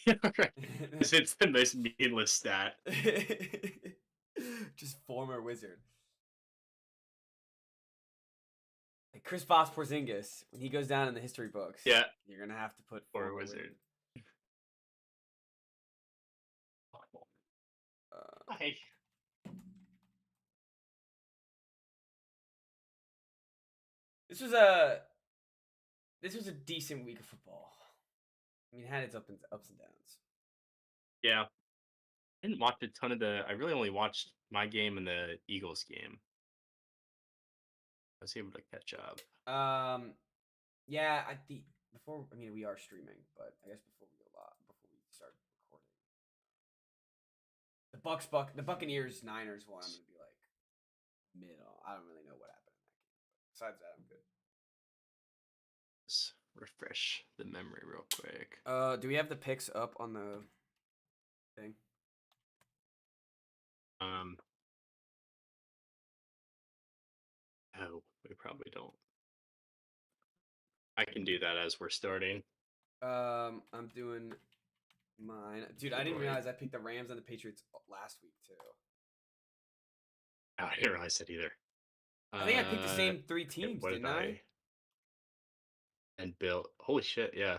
Yeah, right. 'Cause it's the most meaningless stat. Just former wizard. Like Chris Porzingis, when he goes down in the history books, Yeah, you're gonna have to put or a former wizard. wizard. Uh, Hi. this was a this was a decent week of football. I mean, it had its ups and downs. Yeah, I didn't watch a ton of the. I really only watched my game and the Eagles game. I was able to catch up. Um, yeah, before I mean we are streaming, but I guess before we start recording, the Buccaneers Niners one, I'm gonna be like middle. I don't really know what happened in that game. But besides that, I'm good. Let's refresh the memory real quick. Do we have the picks up on the thing? Um, no, we probably don't. I can do that as we're starting. I'm doing mine, dude. I didn't realize I picked the Rams and the Patriots last week too. Oh, I didn't realize that either. I think I picked the same three Yeah, teams, what did didn't I? And Bill, holy shit, yeah.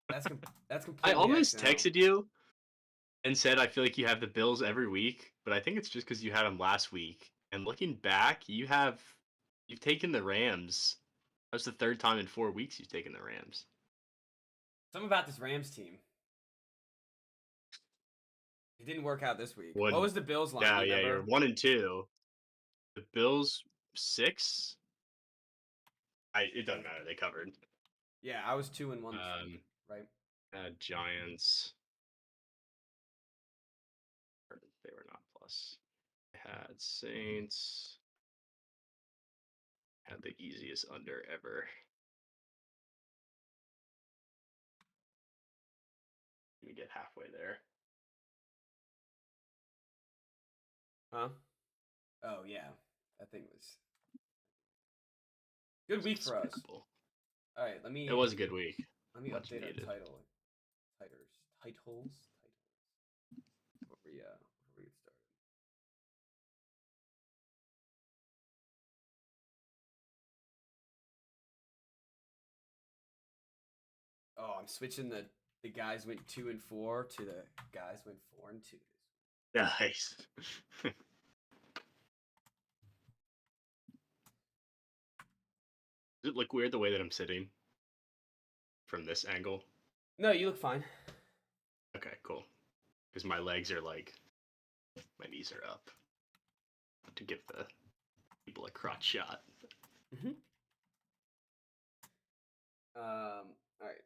That's I completely almost accidental. texted you and said I feel like you have the Bills every week, but I think it's just because you had them last week. And looking back, you've taken the Rams. That's the third time in 4 weeks you've taken the Rams. Something about this Rams team. It didn't work out this week. What One, was the Bills line? Do yeah, you yeah, you're remember? 1-2. The Bills 6. It doesn't matter. They covered. Yeah, I was 2-1 this week, Um, right? Giants. They were not plus. Had Saints. Had the easiest under ever. We get halfway there. Huh? Oh yeah, that thing was good week for us. All right, It was a good week. Much update our needed. titles before we get started. Oh, I'm switching the guys went 2-4 to the guys went 4-2. Nice. Does it look weird the way that I'm sitting from this angle? No, you look fine. Okay, cool. Because my legs are like, my knees are up to give the people a crotch shot. Mm-hmm. All right,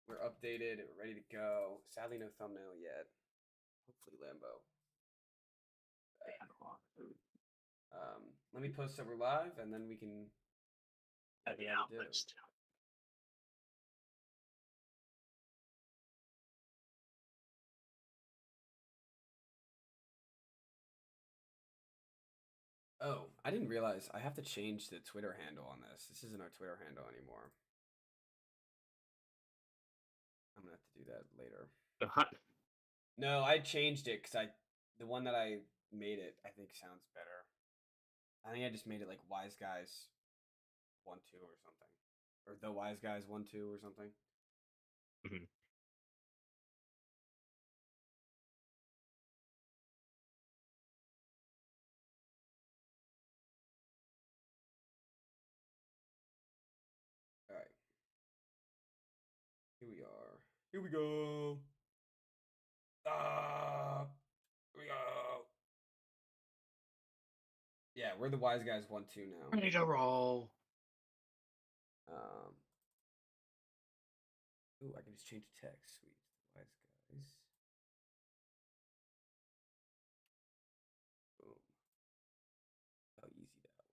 we're updated. We're ready to go. Sadly, no thumbnail yet. Hopefully, Lambo. Let me post that we're live, and then we can. Yeah, almost. Oh, I didn't realize I have to change the Twitter handle on this. This isn't our Twitter handle anymore. I'm gonna have to do that later. No, I changed it because the one that I made it I think sounds better. I think I just made it like Wise Guys 1-2 or something, or the Wise Guys 1-2 or something. Mhm. All right, here we are. Here we go. Here we go. Yeah, we're the Wise Guys 1-2 now. Ready to roll. Um. Ooh, I can just change the text. Sweet, Wise Guys. Boom. How easy that was.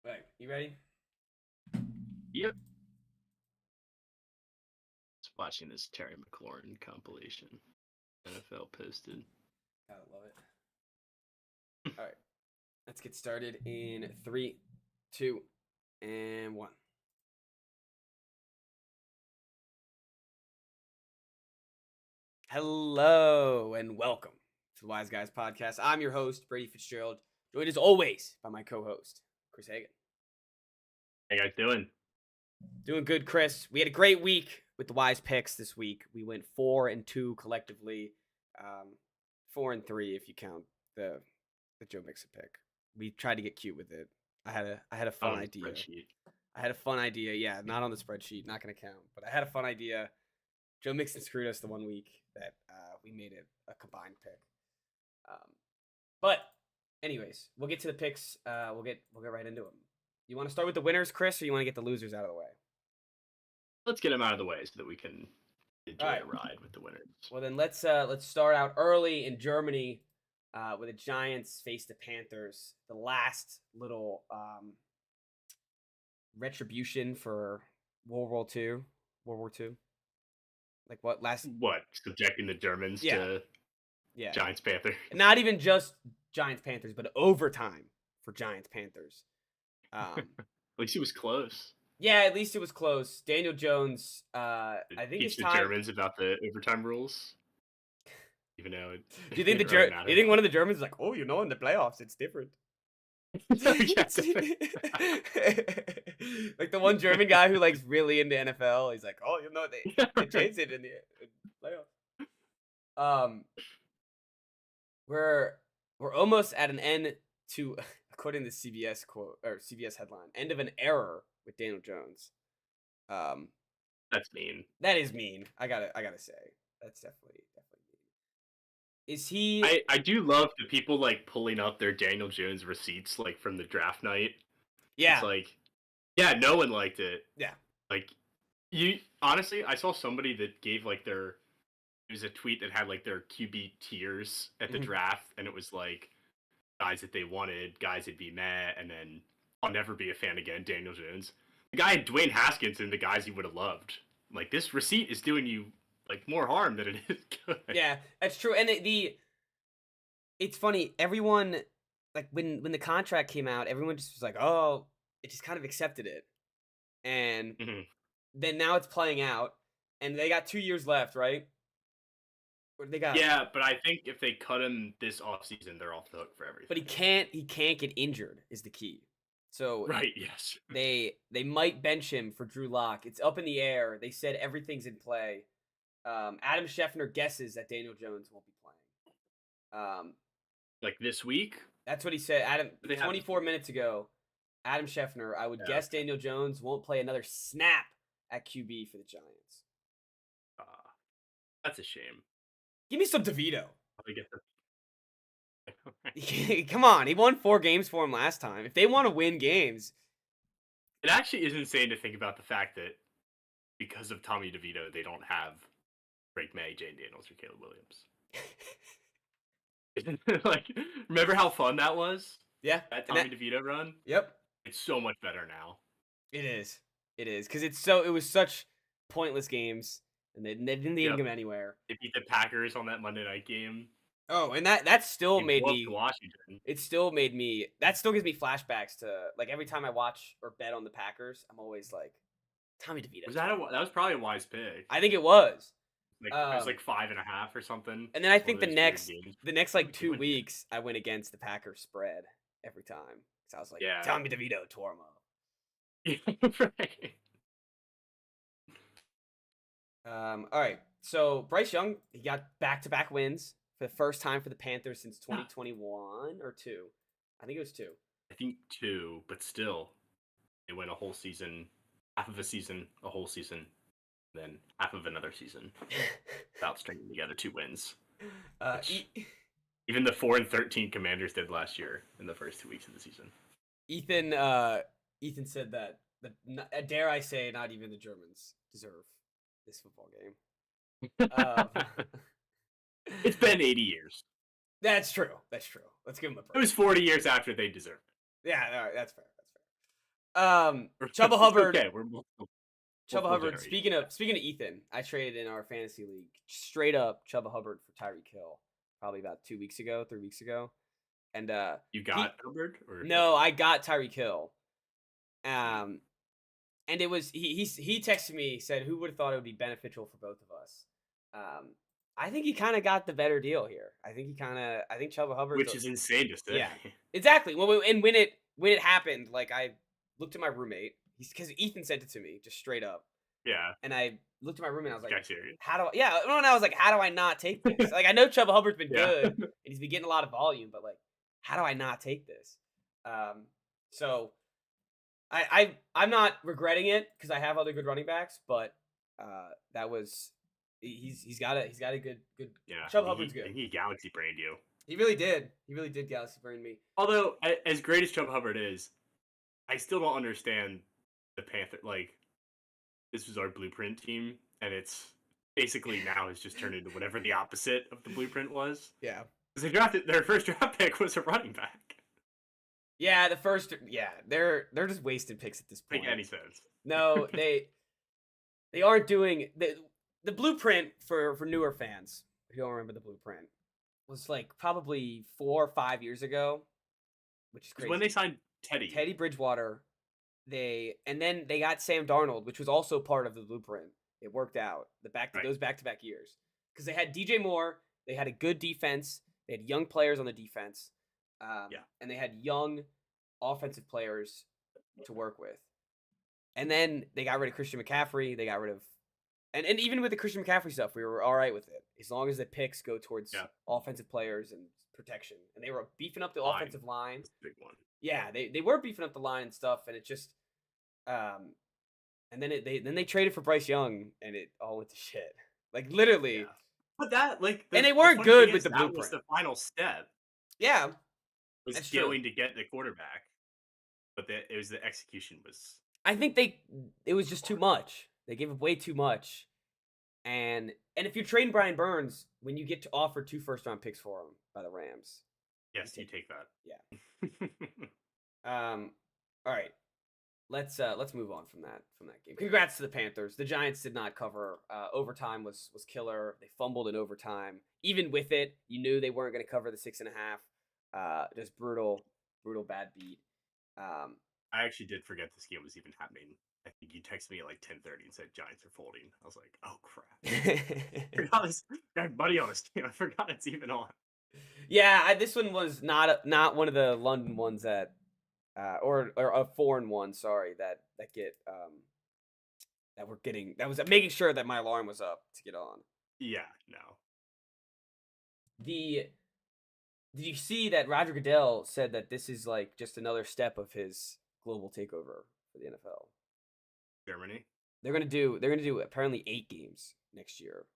Right, you ready? Yep. Watching this Terry McLaurin compilation. NFL posted. I love it. All right. Let's get started in 3, 2, and 1. Hello and welcome to the Wise Guys Podcast. I'm your host, Brady Fitzgerald, joined as always by my co-host, Chris Hagan. How you guys doing? Doing good, Chris. We had a great week with the Wise picks this week. We went 4-2 collectively, 4-3 if you count the Joe Mixon pick. We tried to get cute with it. I had a fun idea. Spreadsheet. I had a fun idea. Yeah, not on the spreadsheet, not gonna count. But I had a fun idea. Joe Mixon screwed us the one week that we made it a combined pick. But anyways, we'll get to the picks. We'll get right into them. You want to start with the winners, Chris, or you want to get the losers out of the way? Let's get them out of the way so that we can enjoy a ride with the winners. Well, then let's start out early in Germany, where the Giants face the Panthers. The last little retribution for World War II. Like what last? What, subjecting the Germans to Giants Panthers? Not even just Giants Panthers, but overtime for Giants Panthers. At least it was close. Yeah, at least it was close. Daniel Jones, I think teach the Germans about the overtime rules. Even though do you think do you think one of the Germans is like, oh, in the playoffs it's different? Like the one German guy who likes really into NFL, he's like, oh, they changed it in the playoffs. We're almost at an end to, according to the CBS quote or CBS headline, end of an era with Daniel Jones. That's mean. That is mean. I gotta say that's definitely mean. Is he? I do love the people like pulling up their Daniel Jones receipts like from the draft night. Yeah. It's like, yeah, no one liked it. Yeah. Like, honestly, I saw somebody that gave like it was a tweet that had like their QB tiers at the draft, and it was like guys that they wanted, guys that'd be meh, and then I'll never be a fan again, Daniel Jones. The guy had Dwayne Haskins and the guys he would have loved. Like, this receipt is doing you like more harm than it is good. Yeah, that's true. And it's funny. Everyone, like when the contract came out, everyone just was like, "Oh," it just kind of accepted it. And then now it's playing out, and they got 2 years left, right? What do they got? Yeah, but I think if they cut him this offseason, they're off the hook for everything. But he can't get injured is the key. So right, yes. They might bench him for Drew Lock. It's up in the air. They said everything's in play. Adam Schefter guesses that Daniel Jones won't be playing. Like this week? That's what he said. 24 minutes ago, Adam Schefter, I would guess Daniel Jones won't play another snap at QB for the Giants. That's a shame. Give me some DeVito. Get Come on, he won 4 games for him last time. If they want to win games. It actually is insane to think about the fact that because of Tommy DeVito, they don't have Drake May, Jane Daniels, or Caleb Williams. Like, remember how fun that was? Yeah. That Tommy DeVito run? Yep. It's so much better now. It is. Because it was such pointless games, and they didn't even get anywhere. They beat the Packers on that Monday night game. Oh, and that still made me. Washington. It still made me. That still gives me flashbacks to like every time I watch or bet on the Packers, I'm always like, Tommy DeVito. That was probably a wise pick. I think it was. Like it was like 5.5 or something. And then I think the next like 2 weeks, I went against the Packers spread every time. So I was like, Tommy DeVito tore him up. Right. All right. So Bryce Young, he got back-to-back wins for the first time for the Panthers since 2021 or 2. I think it was 2. I think 2, but still, they went a whole season, half of a season, a whole season, then half of another season without stringing together 2 wins. Even the 4-13 Commanders did last year in the first 2 weeks of the season. Ethan said that dare I say, not even the Germans deserve this football game. It's been 80 years. That's true. Let's give him a break. It was 40 years after they deserved it. Yeah, all right, that's fair. Chuba Hubbard. Okay, Chuba Hubbard. Speaking of Ethan, I traded in our fantasy league straight up Chuba Hubbard for Tyreek Hill probably about 3 weeks ago. And you got Hubbard or no? I got Tyreek Hill. And it was he texted me, said, "Who would have thought it would be beneficial for both of us?" I think he kind of got the better deal here. I think Chuba Hubbard, which is insane to say. Yeah, exactly. Well, and when it happened, like I looked at my roommate, because Ethan sent it to me just straight up. Yeah. And I looked at my roommate and I was like, serious? how do I, yeah, and I was like, how do I not take this? Like, I know Chuba Hubbard's been good and he's been getting a lot of volume, but like, how do I not take this? So I'm not regretting it because I have other good running backs, but that was he's got a good yeah. Chuba Hubbard's good. He galaxy brained you. He really did. He really did galaxy brain me. Although as great as Chuba Hubbard is, I still don't understand the Panther. Like, this was our blueprint team, and it's basically now has just turned into whatever the opposite of the blueprint was. Yeah. Because their first draft pick was a running back. Yeah, they're just wasted picks at this point. Make any sense? No, they aren't doing the blueprint for newer fans who don't remember the blueprint was like probably 4 or 5 years ago, which is crazy. When they signed Teddy Bridgewater, then they got Sam Darnold, which was also part of the blueprint. It worked out those back-to-back years because they had DJ Moore, they had a good defense, they had young players on the defense, and they had young offensive players to work with. And then they got rid of Christian McCaffrey. They got rid of, and even with the Christian McCaffrey stuff, we were all right with it as long as the picks go towards offensive players and protection. And they were beefing up the offensive line. Big one. Yeah, they were beefing up the line and stuff, and it just, and then they traded for Bryce Young, and it all went to shit. Like literally. Yeah. But that and they weren't good with the blueprint. That was the final step. Yeah, was going to get the quarterback, but it was the execution was. I think it was just too much. They gave up way too much, and if you trade Brian Burns, when you get to offer 2 first-round picks for him by the Rams, yes, you take that. Yeah. All right. Let's move on from that game. Congrats to the Panthers. The Giants did not cover. Overtime was killer. They fumbled in overtime. Even with it, you knew they weren't going to cover the 6.5. Just brutal bad beat. I actually did forget this game was even happening. I think you texted me at like 10:30 and said Giants are folding. I was like, oh crap! I forgot this. I had buddy on this team. I forgot it's even on. Yeah, this one was not one of the London ones that, or a foreign one. Sorry, that get that we're getting. That was making sure that my alarm was up to get on. Yeah, no. Did you see that Roger Goodell said that this is like just another step of his global takeover for the NFL? Germany. They're gonna do apparently 8 games next year.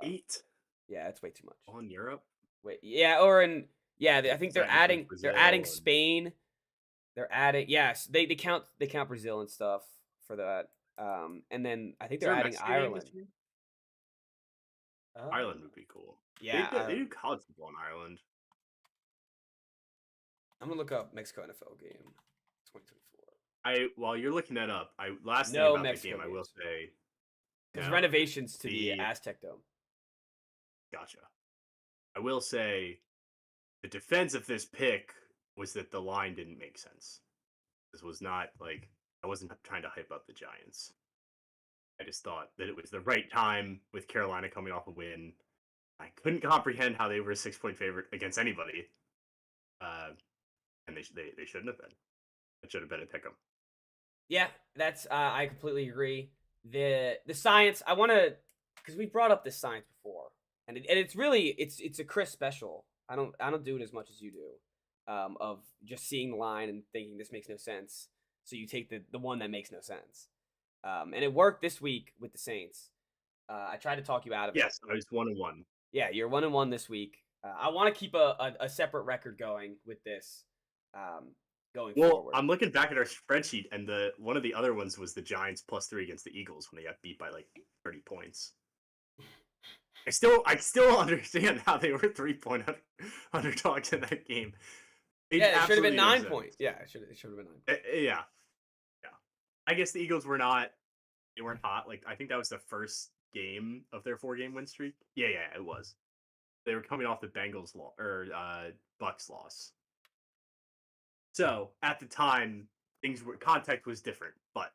8. Yeah, that's way too much. On Europe. Wait, yeah, I think they're adding Spain. They're adding they count Brazil and stuff for that. And then I think they're adding Ireland. Ireland would be cool. Yeah, they do college football in Ireland. I'm gonna look up Mexico NFL game 2024. While you're looking that up, last thing about Mexico the game, games. I will say there's renovations to the Aztec Dome. Gotcha. I will say the defense of this pick was that the line didn't make sense. This was not like I wasn't trying to hype up the Giants. I just thought that it was the right time with Carolina coming off a win. I couldn't comprehend how they were a 6-point favorite against anybody. And they shouldn't have been. It should have been a pick 'em. Yeah, that's I completely agree. The science I want to, because we brought up this science before, and it's really it's a Chris special. I don't do it as much as you do, of just seeing the line and thinking this makes no sense, so you take the one that makes no sense, and it worked this week with the Saints. I tried to talk you out of it. Yes, I was 1-1. Yeah, you're 1-1 this week. I want to keep a separate record going with this. Going forward. I'm looking back at our spreadsheet, and one of the other ones was the Giants +3 against the Eagles when they got beat by like 30 points. I still understand how they were 3-point underdogs in that game. It should have been 9 points. Yeah, it should have been 9 points. Yeah. I guess the Eagles were not They weren't hot. Like I think that was the first game of their 4-game win streak. Yeah, it was. They were coming off the Bengals Bucks loss. So at the time, context was different, but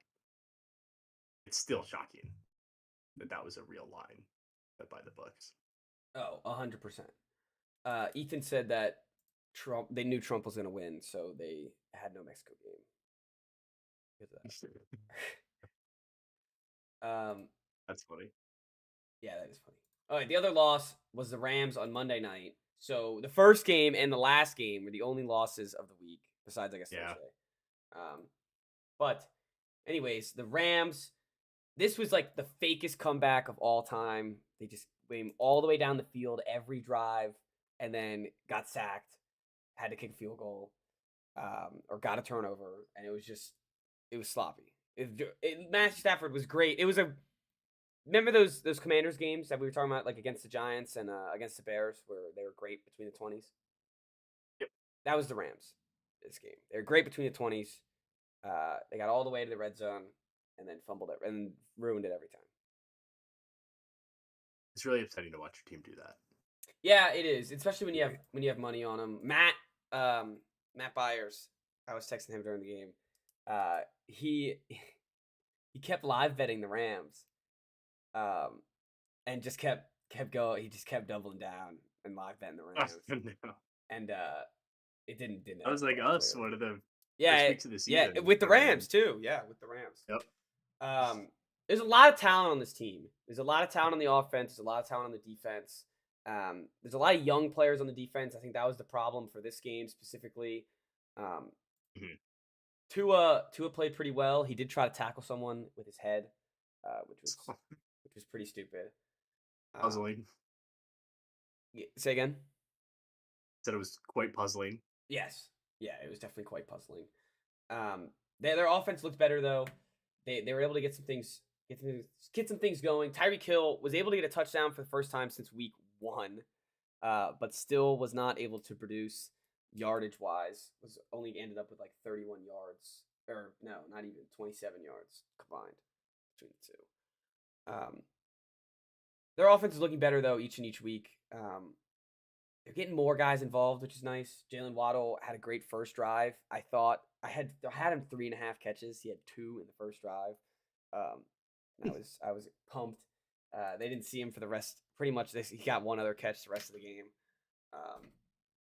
it's still shocking that was a real line by the Bucks. Oh, 100%. Ethan said that they knew Trump was going to win, so they had no Mexico game. That's funny. Yeah, that is funny. All right, the other loss was the Rams on Monday night. So the first game and the last game were the only losses of the week, besides I guess Thursday. But anyways, the Rams. This was like the fakest comeback of all time. They just came all the way down the field every drive, and then got sacked, had to kick a field goal, or got a turnover, and it was sloppy. Matthew Stafford was great. It was remember those Commanders games that we were talking about, like against the Giants and against the Bears, where they were great between the 20s. Yep, that was the Rams. This game, they were great between the 20s. They got all the way to the red zone and then fumbled it and ruined it every time. It's really upsetting to watch your team do that. Yeah, it is, especially when you have money on them. Matt Byers, I was texting him during the game. He kept live betting the Rams, and just kept going. He just kept doubling down and live betting the Rams. No. And it didn't. I was like us. One of the first weeks of the season. Yeah, with the Rams too. Yeah, with the Rams. Yep. There's a lot of talent on this team. There's a lot of talent on the offense. There's a lot of talent on the defense. There's a lot of young players on the defense. I think that was the problem for this game specifically. Tua played pretty well. He did try to tackle someone with his head, which was pretty stupid. Puzzling. Say again? Said it was quite puzzling. Yes. Yeah, it was definitely quite puzzling. Their offense looked better though. They were able to get some things going. Tyreek Hill was able to get a touchdown for the first time since week 1, but still was not able to produce yardage wise. Was only ended up with like 31 yards, or no, not even 27 yards combined between the two. Their offense is looking better though each week. They're getting more guys involved, which is nice. Jalen Waddle had a great first drive. I thought I had him 3.5 catches. He had 2 in the first drive. I was pumped. They didn't see him for the rest. Pretty much, he got one other catch the rest of the game.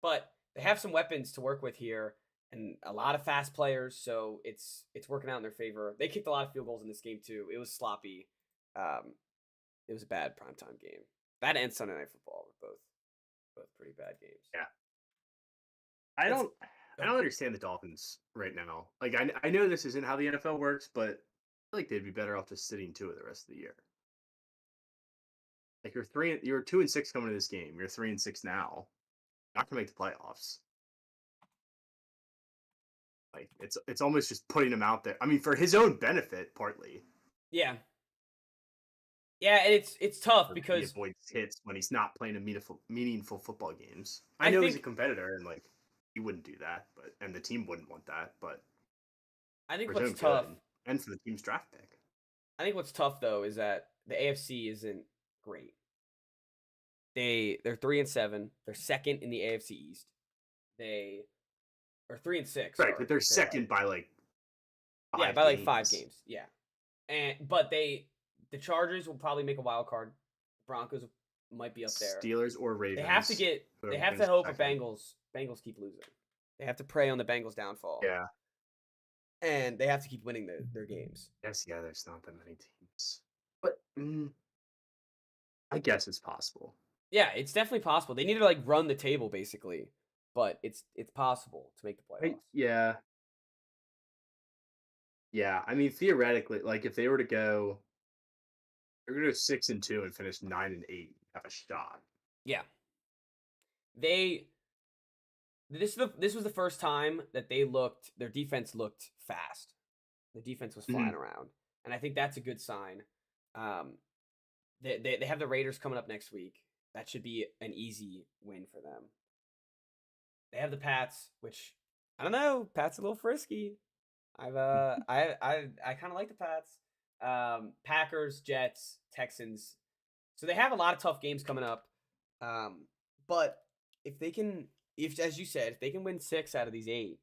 But they have some weapons to work with here, and a lot of fast players. So it's working out in their favor. They kicked a lot of field goals in this game too. It was sloppy. It was a bad primetime game. That and Sunday Night Football were both pretty bad games. Yeah. I don't understand the Dolphins right now. Like I know this isn't how the NFL works, but I feel like they'd be better off just sitting Tua the rest of the year. Like you're 2-6 coming to this game. You're 3-6 now. Not gonna make the playoffs. Like it's almost just putting him out there. I mean, for his own benefit, partly. Yeah. Yeah, and it's tough because he avoids hits when he's not playing a meaningful football games. I know he's a competitor and like he wouldn't do that, and the team wouldn't want that. But I think what's tough, and for the team's draft pick, I think what's tough though is that the AFC isn't great. They're 3-7. They're second in the AFC East. They are 3-6. Right, but they're second by like 5 games. 5 games. Yeah, but the Chargers will probably make a wild card. Broncos might be up there. Steelers or Ravens. They have to hope the Bengals keep losing. They have to prey on the Bengals' downfall. Yeah. And they have to keep winning their games. Yes, yeah, there's not that many teams. But I guess it's possible. Yeah, it's definitely possible. They need to like run the table basically, but it's possible to make the playoffs. Yeah. Yeah, I mean theoretically, like if they were to go, they're gonna go 6-2 and finish 9-8, have a shot. Yeah. This was the first time that their defense looked fast. The defense was flying around, and I think that's a good sign. They have the Raiders coming up next week. That should be an easy win for them. They have the Pats, which I don't know. Pats a little frisky. I kind of like the Pats. Packers, Jets, Texans. So they have a lot of tough games coming up. But if they can, as you said, if they can win 6 out of these 8,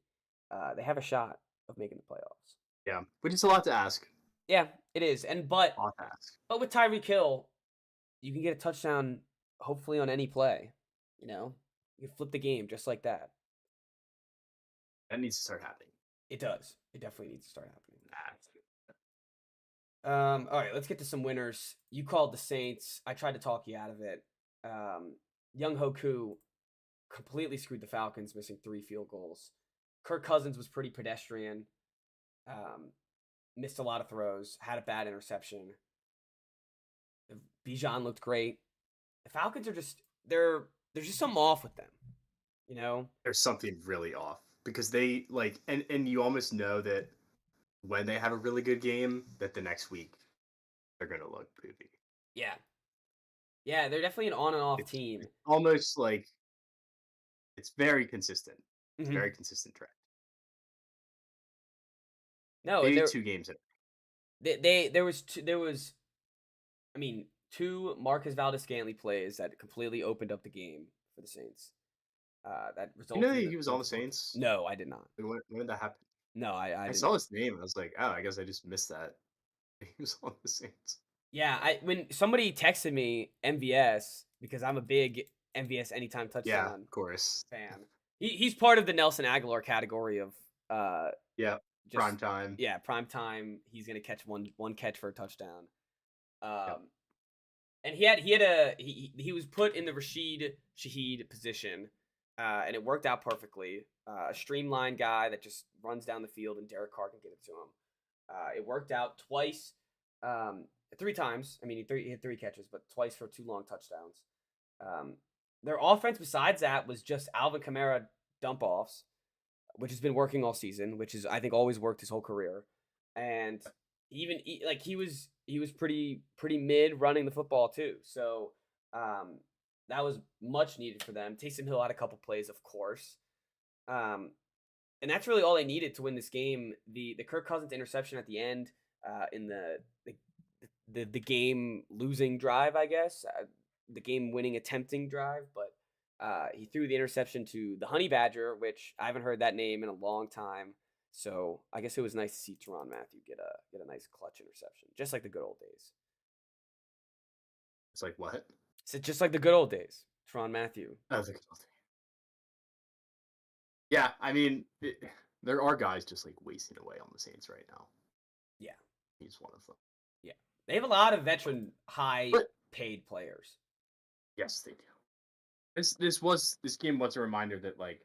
they have a shot of making the playoffs. Yeah, which is a lot to ask. Yeah, it is. But a lot to ask. But with Tyreek Hill, you can get a touchdown hopefully on any play. You can flip the game just like that. That needs to start happening. It does. It definitely needs to start happening. All right, let's get to some winners. You called the Saints. I tried to talk you out of it. Young Hoku completely screwed the Falcons, missing 3 field goals. Kirk Cousins was pretty pedestrian. Missed a lot of throws. Had a bad interception. Bijan looked great. The Falcons are there's just something off with them. There's something really off because they and you almost know that when they have a really good game, that the next week they're gonna look poopy. Yeah, they're definitely an on and off team. Almost like it's very consistent. It's very consistent trend. No, maybe 2 games in. There was, I mean, 2 Marcus Valdes-Scantling plays that completely opened up the game for the Saints. That resulted. He was on the Saints? No, I did not. When did that happen? No, I saw his name. I was like, oh, I guess I just missed that. He was on the Saints. Yeah, when somebody texted me MVS, because I'm a big MVS anytime touchdown of course fan. He's part of the Nelson Aguilar category of prime time. Yeah, prime time. He's gonna catch one catch for a touchdown. And he was put in the Rashid Shaheed position, and it worked out perfectly. A streamlined guy that just runs down the field, and Derek Carr can get it to him. It worked out twice, 3 times. I mean, he had 3 catches, but twice for 2 long touchdowns. Their offense, besides that, was just Alvin Kamara dump offs, which has been working all season, which is I think always worked his whole career. And he was pretty mid running the football too. So that was much needed for them. Taysom Hill had a couple plays, of course. And that's really all they needed to win this game. The Kirk Cousins interception at the end, in the game losing drive, I guess, the game winning attempting drive, but he threw the interception to the Honey Badger, which I haven't heard that name in a long time. So I guess it was nice to see Tyrann Mathieu get a nice clutch interception, just like the good old days. It's like what? So just like the good old days, Tyrann Mathieu. Oh, the good old days. Yeah, I mean, there are guys just like wasting away on the Saints right now. Yeah, he's one of them. Yeah, they have a lot of veteran, high-paid players. Yes, they do. This game was a reminder that like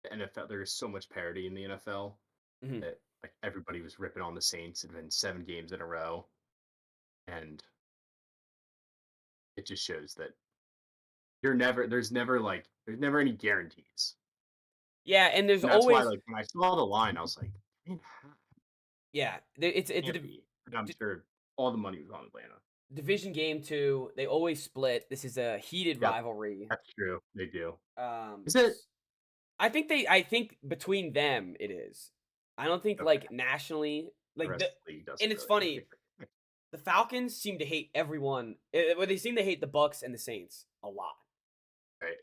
the NFL, there is so much parity in the NFL that like everybody was ripping on the Saints. It had been 7 games in a row, and it just shows that there's never any guarantees. Yeah, and there's that's always why, like, when I saw the line, I was like, yeah, I'm sure all the money was on Atlanta. Division game 2, they always split. This is a heated rivalry. That's true. They do. Is it? I think between them it is. I don't think like nationally, like and it's funny. The Falcons seem to hate everyone. They seem to hate the Bucs and the Saints a lot. Right.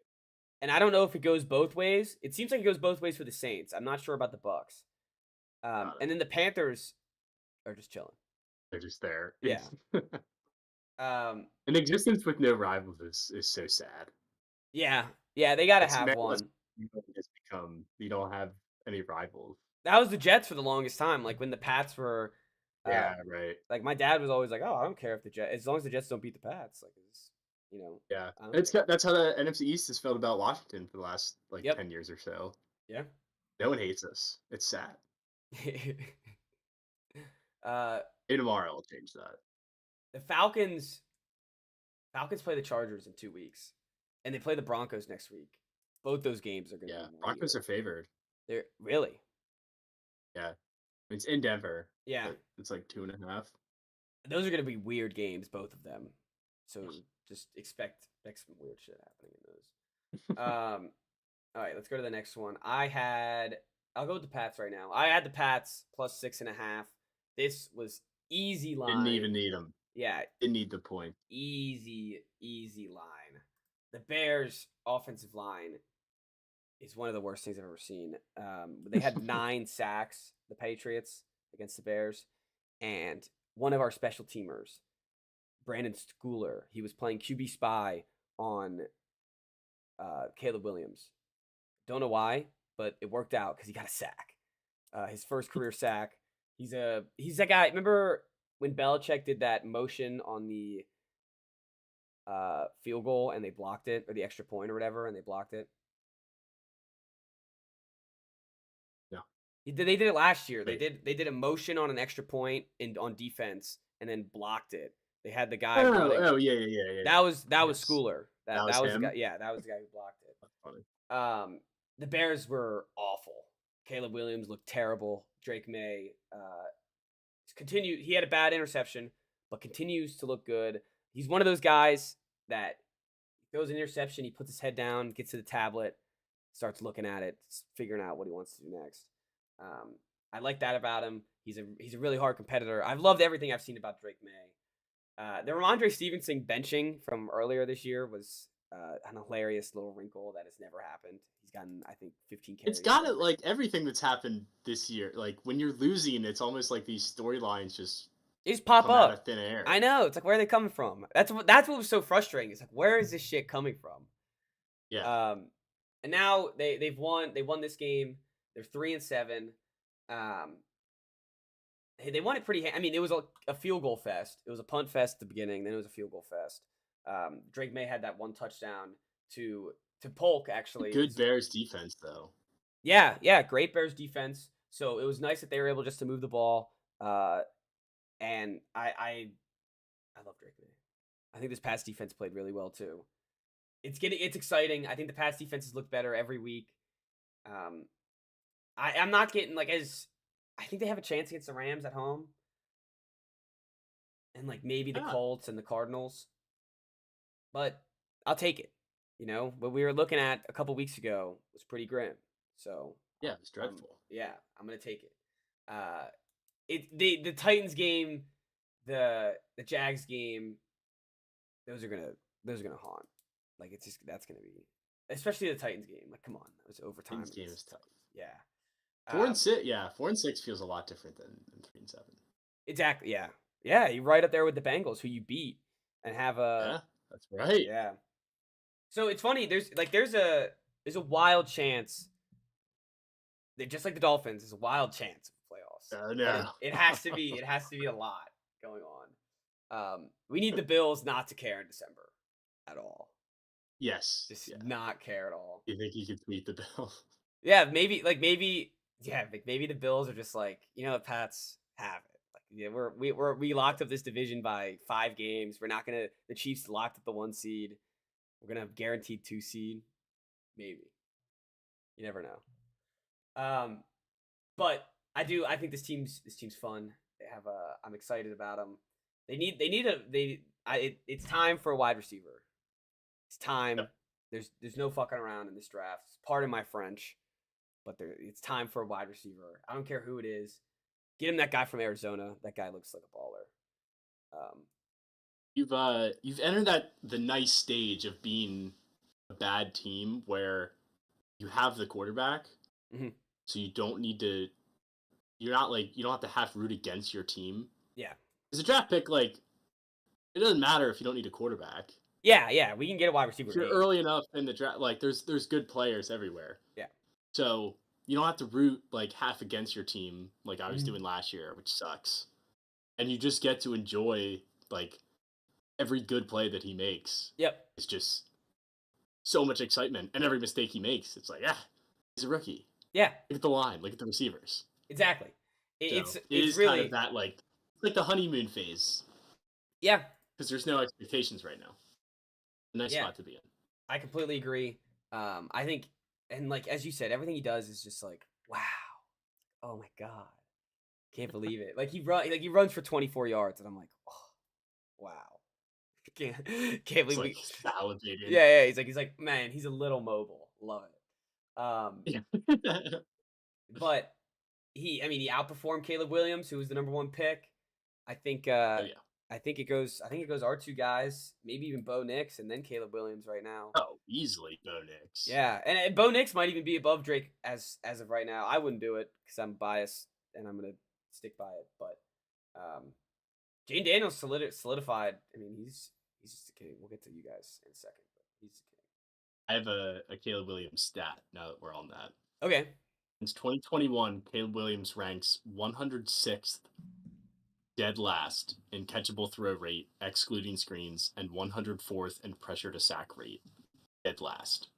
And I don't know if it goes both ways. It seems like it goes both ways for the Saints. I'm not sure about the Bucs. And then the Panthers are just chilling. They're just there. Yeah. An existence with no rivals is so sad. Yeah, they gotta have one. You don't have any rivals. That was the Jets for the longest time. Like when the Pats were. Yeah, right. Like my dad was always like, "Oh, I don't care if the Jets, as long as the Jets don't beat the Pats." Like, Yeah, that's how the NFC East has felt about Washington for the last 10 years or so. Yeah. No one hates us. It's sad. Tomorrow will change that. The Falcons play the Chargers in 2 weeks, and they play the Broncos next week. Both those games are going to be Broncos are favored. They're really? Yeah. It's in Denver. Yeah. It's like 2.5. Those are going to be weird games, both of them. So just expect some weird shit happening in those. All right, let's go to the next one. I'll go with the Pats right now. I had the Pats plus 6.5. This was Easy Didn't even line. need him. Yeah, Didn't need the point. easy line. The Bears' offensive line is one of the worst things I've ever seen. They had 9 sacks, the Patriots, against the Bears, and one of our special teamers, Brandon Schooler, he was playing QB spy on Caleb Williams. Don't know why, but it worked out because he got a sack. His first career sack. He's that guy. Remember when Belichick did that motion on the field goal and they blocked it, or the extra point or whatever, and they blocked it? No. They did it last year. Wait. They did a motion on an extra point on defense and then blocked it. They had the guy Oh, running. oh yeah. That was Yes. Schooler. That was was the him? guy. Yeah, that was the guy who blocked it. That's funny. The Bears were awful. Caleb Williams looked terrible. Drake May continued. He had a bad interception, but continues to look good. He's one of those guys that throws an interception. He puts his head down, gets to the tablet, starts looking at it, figuring out what he wants to do next. I like that about him. He's a really hard competitor. I've loved everything I've seen about Drake May. The Ramondre Stevenson benching from earlier this year was an hilarious little wrinkle that has never happened. He's gotten, I think, 15 carries. It's got it like everything that's happened this year. Like when you're losing, it's almost like these storylines they just pop up out of thin air. I know. It's like, where are they coming from? That's what was so frustrating. It's like, where is this shit coming from? Yeah. And now they've won. They won this game. They're 3-7. They won it pretty. I mean, it was a field goal fest. It was a punt fest at the beginning. Then it was a field goal fest. Drake May had that one touchdown to Polk, actually. Good Bears defense, though. Yeah, great Bears defense. So it was nice that they were able just to move the ball. And I love Drake May. I think this Pats defense played really well too. It's exciting. I think the Pats defenses look better every week. I'm not getting I think they have a chance against the Rams at home. And maybe the Colts and the Cardinals. But I'll take it. What we were looking at a couple weeks ago was pretty grim. So yeah, it's dreadful. I'm gonna take it. The Titans game, the Jags game, those are gonna haunt. That's gonna be, especially the Titans game. Come on, that was overtime. Titans game is tough. Yeah. 4-6. Yeah, 4-6 feels a lot different than 3-7. Exactly. Yeah. You're right up there with the Bengals, who you beat, and have a. Yeah, that's right. Yeah. So it's funny. There's a wild chance. Just like the Dolphins, there's a wild chance of playoffs. Oh no. It has to be. It has to be a lot going on. We need the Bills not to care in December at all. Yes. Just not care at all. You think you could tweet the Bills? Yeah, maybe the Bills are just the Pats have it. We locked up this division by 5 games. We're not gonna. The Chiefs locked up the 1 seed. We're gonna have guaranteed 2 seed. Maybe. You never know. But I think this team's fun. They have I'm excited about them. It's time for a wide receiver. It's time. Yep. There's no fucking around in this draft. Pardon my French, but it's time for a wide receiver. I don't care who it is. Get him that guy from Arizona. That guy looks like a baller. You've entered the nice stage of being a bad team where you have the quarterback, so you don't need to. You're not you don't have to root against your team. Yeah, as a draft pick, it doesn't matter if you don't need a quarterback. Yeah, we can get a wide receiver. If you're early enough in the draft, there's good players everywhere. Yeah. So you don't have to root half against your team like I was doing last year, which sucks. And you just get to enjoy every good play that he makes. Yep. It's just so much excitement, and every mistake he makes, it's he's a rookie. Yeah. Look at the line. Look at the receivers. Exactly. It's really kind of that it's the honeymoon phase. Yeah. Because there's no expectations right now. A nice spot to be in. I completely agree. I think, and as you said, everything he does is just wow. Oh my god, can't believe it. He runs for 24 yards, and I'm oh, wow. Can't believe we validated. Yeah. He's like, man, he's a little mobile. Love it. But he outperformed Caleb Williams, who was the number 1 pick. I think Oh yeah. I think it goes our two guys, maybe even Bo Nix, and then Caleb Williams right now. Oh, easily Bo Nix. Yeah, and Bo Nix might even be above Drake as of right now. I wouldn't do it because I'm biased and I'm gonna stick by it. But Jane Daniels solidified. I mean, he's just a king. We'll get to you guys in a second, but he's a king. I have a Caleb Williams stat now that we're on that. Okay. Since 2021, Caleb Williams ranks 106th, dead last in catchable throw rate, excluding screens, and 104th in pressure to sack rate, dead last.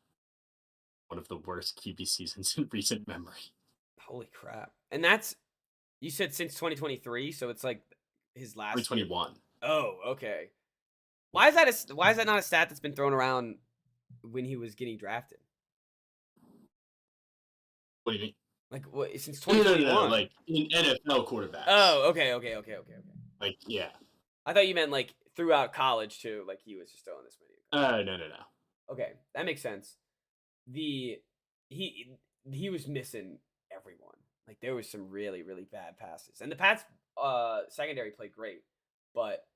One of the worst QB seasons in recent memory. Holy crap! And that's, you said since 2023, so it's like his last 2021. Year. Oh, okay. Why is that not a stat that's been thrown around when he was getting drafted? What do you mean? Like what, since 2021? No, like in NFL quarterbacks. Oh, okay. Like, yeah. I thought you meant like throughout college too. Like he was just throwing this many. No. Okay, that makes sense. He was missing everyone. Like there was some really really bad passes, and the Pats secondary played great, but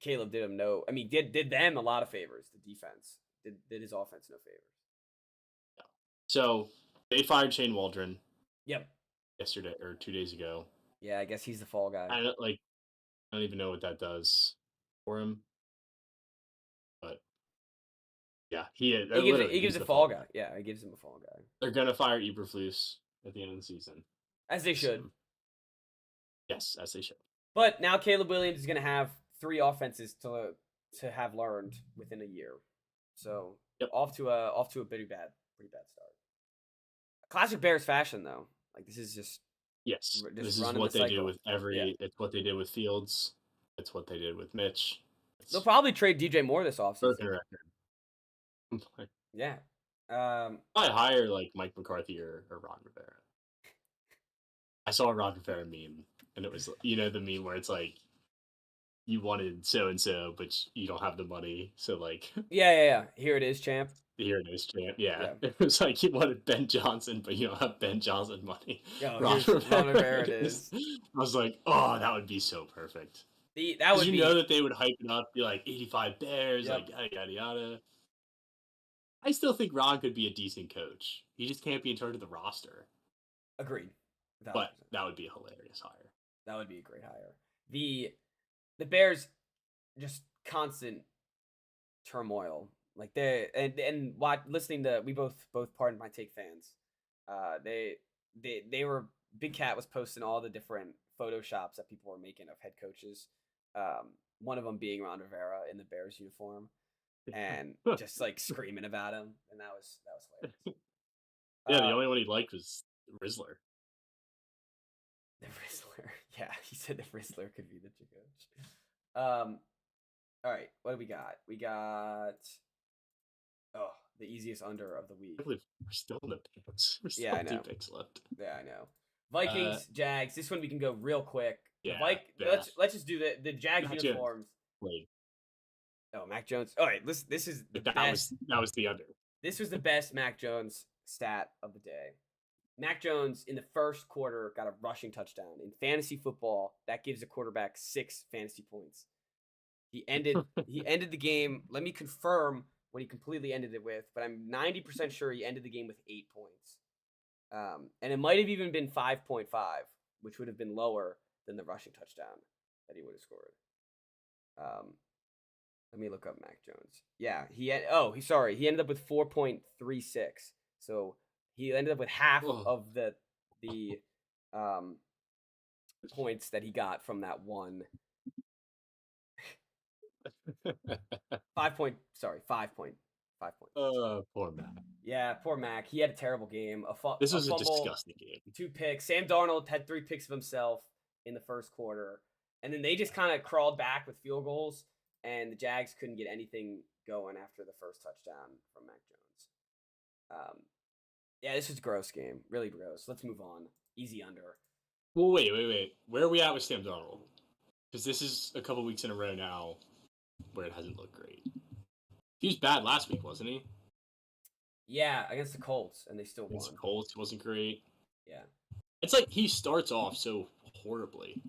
Caleb did him no. I mean, did them a lot of favors. The defense did his offense no favors. Yeah. So they fired Shane Waldron. Yep. Yesterday or 2 days ago. Yeah, I guess he's the fall guy. I don't even know what that does for him. But yeah, he gives a fall guy. Yeah, he gives him a fall guy. They're gonna fire Eberflus at the end of the season, as they should. Yes, as they should. But now Caleb Williams is gonna have 3 offenses to have learned within a year. So off to a pretty bad start. Classic Bears fashion though. Like this is just this is what they do with It's what they did with Fields. It's what they did with Mitch. They'll probably trade DJ Moore this offseason. Broken record. Yeah. I hire like Mike McCarthy or Ron Rivera. I saw a Ron Rivera meme, and it was the meme where it's like you wanted so and so, but you don't have the money, so like yeah. Here it is, champ. Here it is, champ. Yeah. It was like you wanted Ben Johnson, but you don't have Ben Johnson money. Ron Rivera it is. I was like, oh, that would be so perfect. That would know that they would hype it up, be like 85 Bears, like yada yada. I still think Ron could be a decent coach. He just can't be in charge of the roster. Agreed. 100%. But that would be a hilarious hire. That would be a great hire. The Bears, just constant turmoil. Like and listening to, we both Pardon My Take fans. They were, Big Cat was posting all the different photoshops that people were making of head coaches. One of them being Ron Rivera in the Bears uniform, and just like screaming about him, and that was hilarious. Yeah, the only one he liked was Rizzler. The Rizzler, yeah, he said the Rizzler could be the coach. All right, what do we got? We got the easiest under of the week. We're still in the picks. We're still 2 picks left. Yeah, I know. Vikings, Jags. This one we can go real quick. Yeah. Let's just do the Jags uniforms. Wait. Oh, Mac Jones. All right, this is the best. That was the under. This was the best Mac Jones stat of the day. Mac Jones in the first quarter got a rushing touchdown. In fantasy football, that gives a quarterback 6 fantasy points. He ended the game. Let me confirm what he completely ended it with, but I'm 90% sure he ended the game with 8 points. And it might have even been 5.5, which would have been lower than the rushing touchdown that he would have scored. Let me look up Mac Jones. Yeah, he ended up with 4.36. So he ended up with half of the points that he got from that one. 5 points. Poor Mac. Yeah, poor Mac. He had a terrible game. This was a disgusting game. 2 picks. Sam Darnold had 3 picks of himself in the first quarter, and then they just kind of crawled back with field goals, and the Jags couldn't get anything going after the first touchdown from Mac Jones. Yeah, this was a gross game. Really gross. Let's move on. Easy under. Well, wait. Where are we at with Sam Darnold? Because this is a couple weeks in a row now where it hasn't looked great. He was bad last week, wasn't he? Yeah, against the Colts, and they still won. Against the Colts, he wasn't great. Yeah. It's like he starts off so horribly.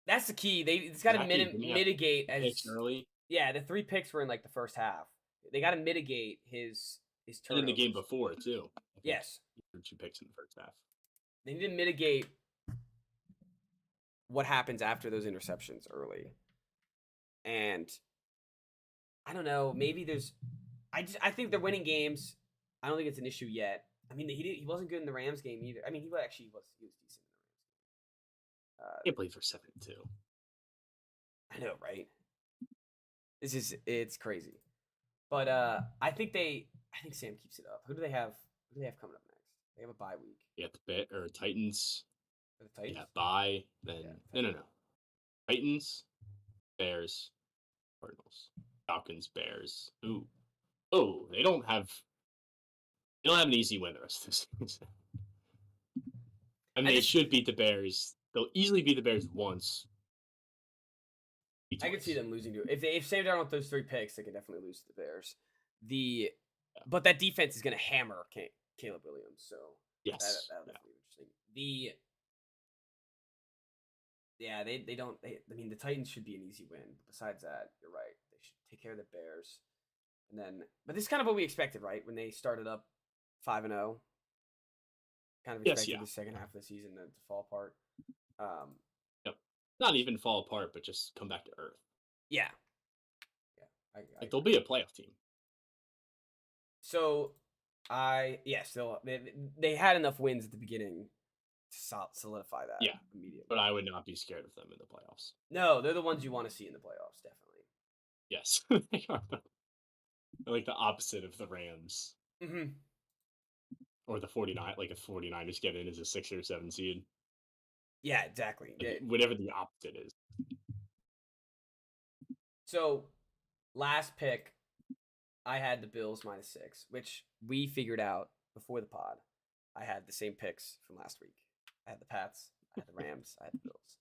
That's the key. It's got to mitigate as early. Yeah, the 3 picks were in like the first half. They got to mitigate his turnovers. And in the game before too. Yes, 2 picks in the first half. They need to mitigate what happens after those interceptions early. And I don't know. Maybe there's. I think they're winning games. I don't think it's an issue yet. I mean, he wasn't good in the Rams game either. I mean, he was decent in the Rams game. He played for 7-2. I know, right? It's crazy. But I think Sam keeps it up. Who do they have coming up next? They have a bye week. Yeah, the Titans. The Titans? Yeah, bye. Then no. Titans, Bears, Cardinals, Falcons, Bears. Ooh. Oh, they don't have an easy win the rest of the season. I mean, they should beat the Bears. They'll easily beat the Bears once. I could see them losing to it. If Sam Darnold throws 3 picks, they could definitely lose to the Bears. But that defense is going to hammer Caleb Williams. So yes, that'll be interesting. They don't. I mean, the Titans should be an easy win. But besides that, you're right. They should take care of the Bears. And then, but this is kind of what we expected, right? When they started up 5-0, kind of expected the second half of the season to fall apart. Yep. Not even fall apart, but just come back to earth. Yeah. They'll be a playoff team. So, they had enough wins at the beginning to solidify that. Yeah, immediately. But I would not be scared of them in the playoffs. No, they're the ones you want to see in the playoffs, definitely. Yes, they are. They're like the opposite of the Rams. Mm-hmm. Or the 49, like if 49ers get in as a 6 or 7 seed. Yeah, exactly. Whatever the opposite is. So, last pick, I had the Bills -6, which we figured out before the pod. I had the same picks from last week. I had the Pats, I had the Rams, I had the Bills.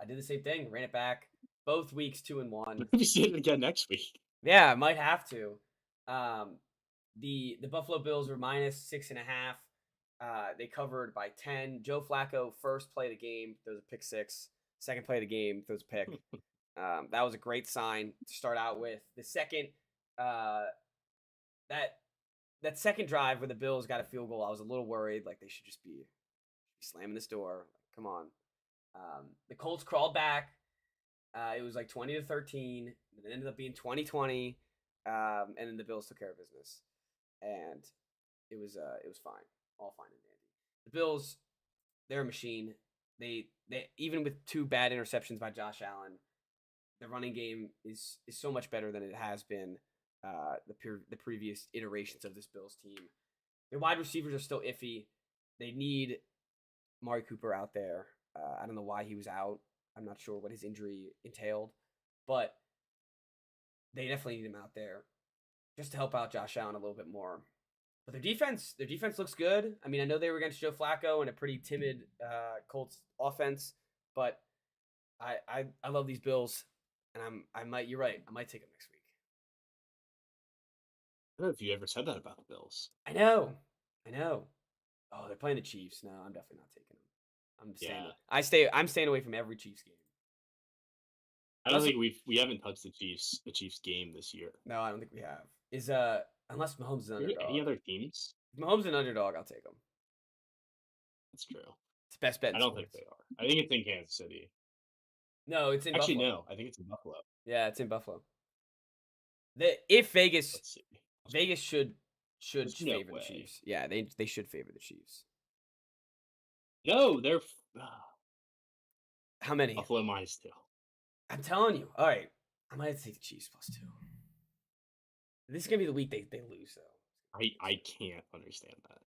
I did the same thing, ran it back. Both weeks 2-1. Maybe see it again next week. Yeah, I might have to. The Buffalo Bills were -6.5. They covered by 10. Joe Flacco, first play of the game, throws a pick 6. Second play of the game, throws a pick. That was a great sign to start out with. The second, that second drive where the Bills got a field goal, I was a little worried. Like, they should just be slamming this door. Come on. The Colts crawled back. It was like 20-13. It ended up being 20-20. And then the Bills took care of business. And it was fine. All fine and dandy. The Bills, they're a machine. They even with 2 bad interceptions by Josh Allen, the running game is so much better than it has been the previous iterations of this Bills team. Their wide receivers are still iffy. They need Amari Cooper out there. I don't know why he was out. I'm not sure what his injury entailed, but they definitely need him out there just to help out Josh Allen a little bit more. But their defense looks good. I mean, I know they were against Joe Flacco and a pretty timid Colts offense, but I love these Bills, and you're right. I might take them next week. I don't know if you ever said that about the Bills. I know. Oh, they're playing the Chiefs. No, I'm definitely not taking them. I'm staying away from every Chiefs game. I don't think we haven't touched the Chiefs game this year. No, I don't think we have. Unless Mahomes is an underdog. Any other teams? If Mahomes is an underdog, I'll take him. That's true. It's the best bet. I don't think they are. I think it's in Kansas City. No, it's in Buffalo. No, I think it's in Buffalo. Yeah, it's in Buffalo. If Vegas should favor the Chiefs. Yeah, they should favor the Chiefs. No, they're how many? Buffalo -2. I'm telling you. All right, I might have to take the Chiefs +2. This is gonna be the week they lose, though. I can't understand that.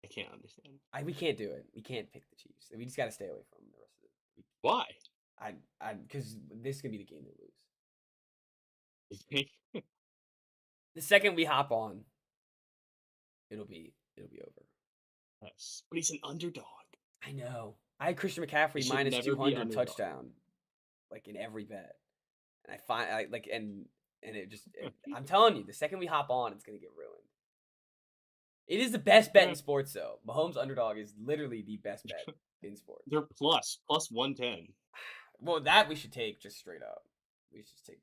I can't understand. We can't do it. We can't pick the Chiefs. We just got to stay away from them the rest of the week. Why? Because this is gonna be the game they lose. The second we hop on, it'll be over. Yes, but he's an underdog. I know. I had Christian McCaffrey -200 touchdown, like in every bet, and I'm telling you, the second we hop on, it's gonna get ruined. It is the best bet in sports, though. Mahomes underdog is literally the best bet in sports. They're plus 110. Well, that we should take just straight up. We should just take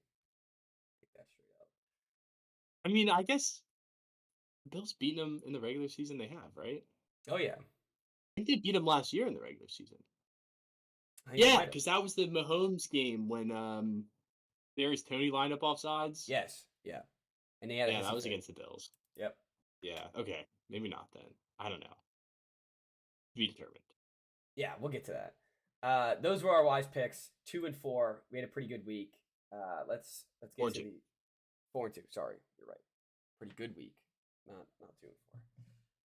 that straight up. I mean, I guess the Bills beating them in the regular season. They have, right? Oh yeah. I think they beat them last year in the regular season. I think Yeah, because that was the Mahomes game when there's Tony lined up offsides. Yes. Yeah. And they had that was against the Bills. Yep. Yeah. Okay. Maybe not then. I don't know. To be determined. Yeah, we'll get to that. Those were our wise picks. 2 and 4. We had a pretty good week. Let's get to the 4 and 2. Sorry, you're right. Pretty good week. Not 2 and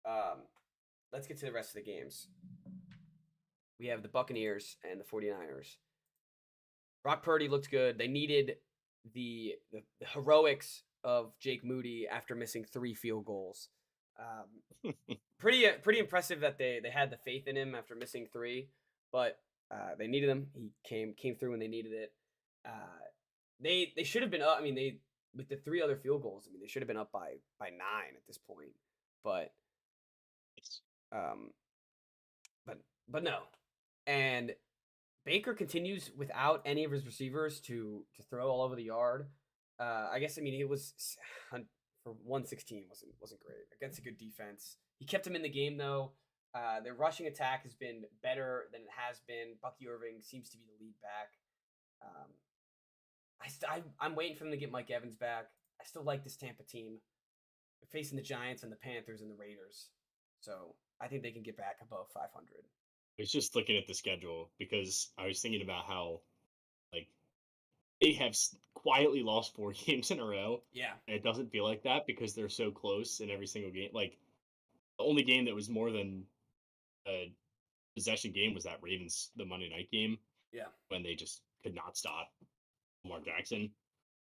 4. Let's get to the rest of the games. We have the Buccaneers and the 49ers. Brock Purdy looked good. They needed the heroics of Jake Moody after missing 3 field goals. Pretty impressive that they had the faith in him after missing 3, but they needed him. He came through when they needed it. They should have been up. I mean, they with the 3 other field goals. I mean, they should have been up by 9 at this point. But but no. And Baker continues without any of his receivers to throw all over the yard. I guess, I mean, it was for 116 wasn't great against a good defense. He kept him in the game though. Their rushing attack has been better than it has been. Bucky Irving seems to be the lead back. I'm waiting for them to get Mike Evans back. I still like this Tampa team. They're facing the Giants and the Panthers and the Raiders, so I think they can get back above 500. I was just looking at the schedule because I was thinking about how, like, they have quietly lost 4 games in a row. Yeah. And it doesn't feel like that because they're so close in every single game. Like, the only game that was more than a possession game was that Ravens, the Monday night game. Yeah. When they just could not stop Lamar Jackson.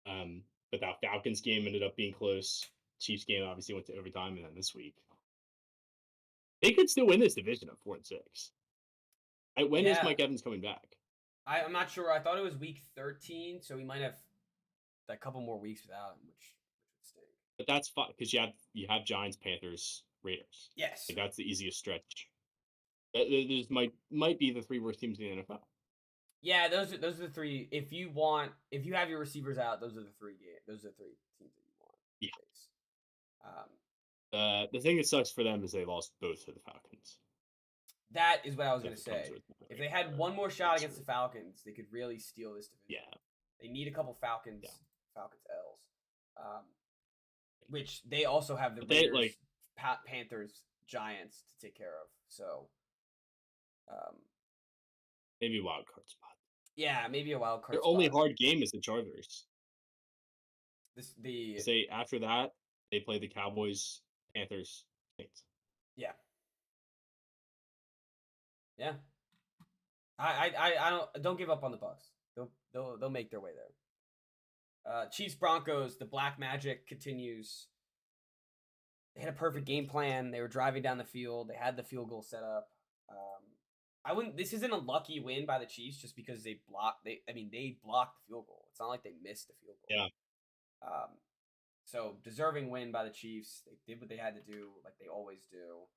But that Falcons game ended up being close. Chiefs game obviously went to overtime, and then this week. They could still win this division at 4 and 6. When is Mike Evans coming back? I'm not sure. I thought it was week 13, so we might have a couple more weeks without him, which would stink. But that's fine because you have Giants, Panthers, Raiders. Yes, like that's the easiest stretch. Those might be the 3 worst teams in the NFL. Yeah, those are the 3. If you have your receivers out, those are the 3 games. Those are the 3 teams that you want. Yeah. The thing that sucks for them is they lost both to the Falcons. That is what I was going to say. If they had one more shot against the Falcons, they could really steal this division. Yeah. They need a couple Falcons L's. Which they also have the Raiders, Panthers, Giants to take care of. So maybe a wild card spot. Yeah, maybe a wild card Their only hard game is the Chargers. After that, they play the Cowboys, Panthers, Saints. Yeah. Yeah. I don't give up on the Bucs. They'll make their way there. Chiefs Broncos, the black magic continues. They had a perfect game plan. They were driving down the field. They had the field goal set up. This isn't a lucky win by the Chiefs just because they blocked the field goal. It's not like they missed the field goal. Yeah. So deserving win by the Chiefs. They did what they had to do, like they always do.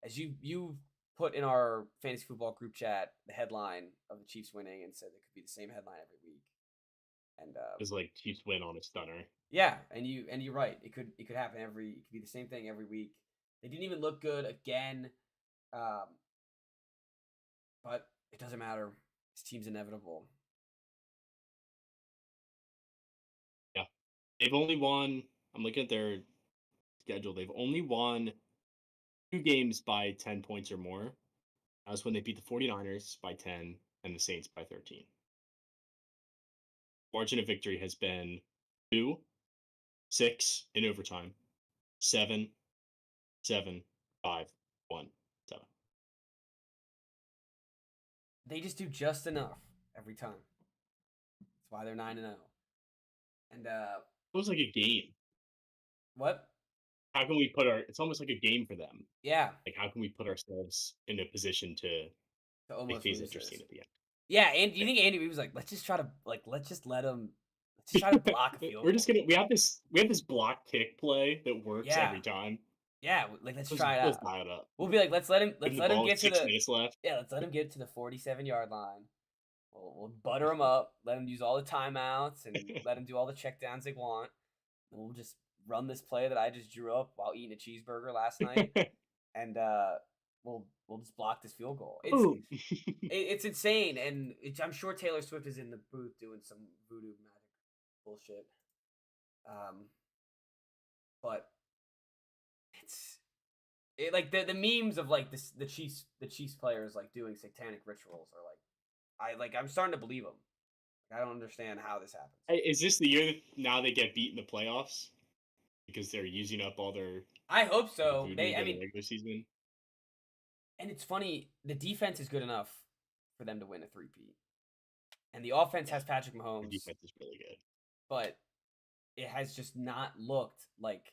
As you put in our fantasy football group chat the headline of the Chiefs winning and said it could be the same headline every week. And it's like Chiefs win on a stunner. Yeah, and you're right. It could happen it could be the same thing every week. They didn't even look good again. But it doesn't matter. This team's inevitable. Yeah. They've only won, I'm looking at their schedule. They've only won 2 games by 10 points or more. That was when they beat the 49ers by 10 and the Saints by 13. Margin of victory has been 2, 6 in overtime, 7, 7, 5, 1, 7. They just do just enough every time. That's why they're 9-0. And it was like a game. What? How can we it's almost like a game for them. Yeah. Like, how can we put ourselves in a position to almost make things interesting at the end? Yeah, and do you think Andy Reid was like, let's just try to block a field goal. We have this block kick play that works every time. Yeah, like let's try it out. Let's dial it up. We'll be like, let's let him get to 6 minutes left. Yeah, let's let him get to the 47-yard line. We'll butter them up, let them use all the timeouts, and let them do all the checkdowns they want. And we'll just run this play that I just drew up while eating a cheeseburger last night, and we'll just block this field goal. It's insane, and I'm sure Taylor Swift is in the booth doing some voodoo magic bullshit. But like the memes of like the Chiefs players like doing satanic rituals are like I'm starting to believe them. I don't understand how this happens. Hey, is this the year now they get beat in the playoffs because they're using up all their? I hope so. Regular season. And it's funny, the defense is good enough for them to win a three-peat, and the offense has Patrick Mahomes. The defense is really good, but it has just not looked like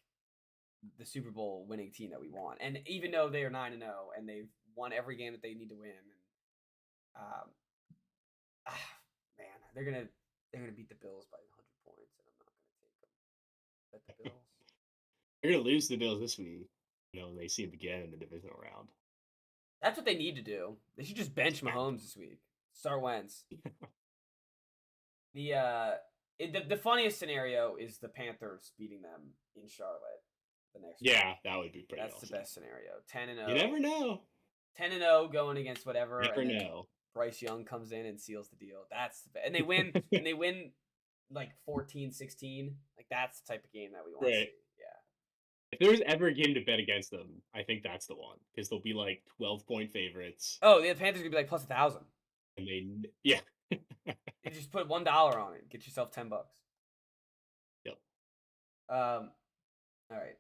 the Super Bowl winning team that we want. And even though they are 9-0 and they've won every game that they need to win, and man, they're gonna beat the Bills by 100 points, and I'm not gonna take them. Bet the Bills. They're gonna lose the Bills this week. They see them again in the divisional round. That's what they need to do. They should just bench Mahomes this week. Start Wentz. The funniest scenario is the Panthers beating them in Charlotte the next week. That would be pretty That's awesome. The best scenario. 10-0. You never know. 10-0 going against whatever. Never know. Bryce Young comes in and seals the deal. That's the best. And they win and they win like 14-16. Like that's the type of game that we want to see. Yeah. If there was ever a game to bet against them, I think that's the one. Because they'll be like 12-point favorites. Oh, the Panthers are gonna be like plus 1,000. And you just put $1 on it. Get yourself $10. Yep. All right.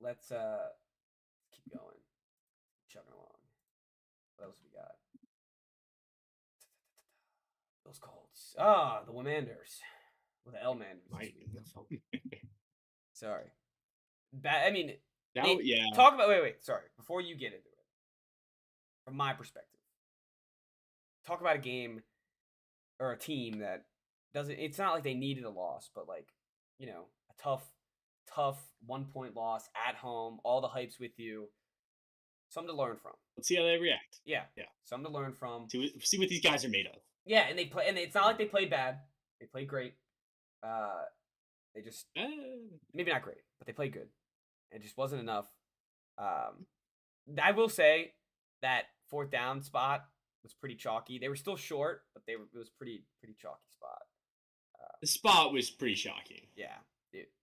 Let's keep going. Chugging along. What else we got? Those Colts. The Womanders. With the L-Manders. Sorry. Talk about wait. Sorry. Before you get into it, from my perspective, talk about a game or a team that doesn't. It's not like they needed a loss, but like a tough 1-point loss at home. All the hype's with you. Something to learn from. Let's see how they react. Yeah. Something to learn from. See what these guys are made of. Yeah, and they play, and it's not like they played bad. They played great. They just maybe not great, but they played good. It just wasn't enough. I will say that 4th down spot was pretty chalky. They were still short, but it was pretty chalky spot. The spot was pretty shocking. Yeah.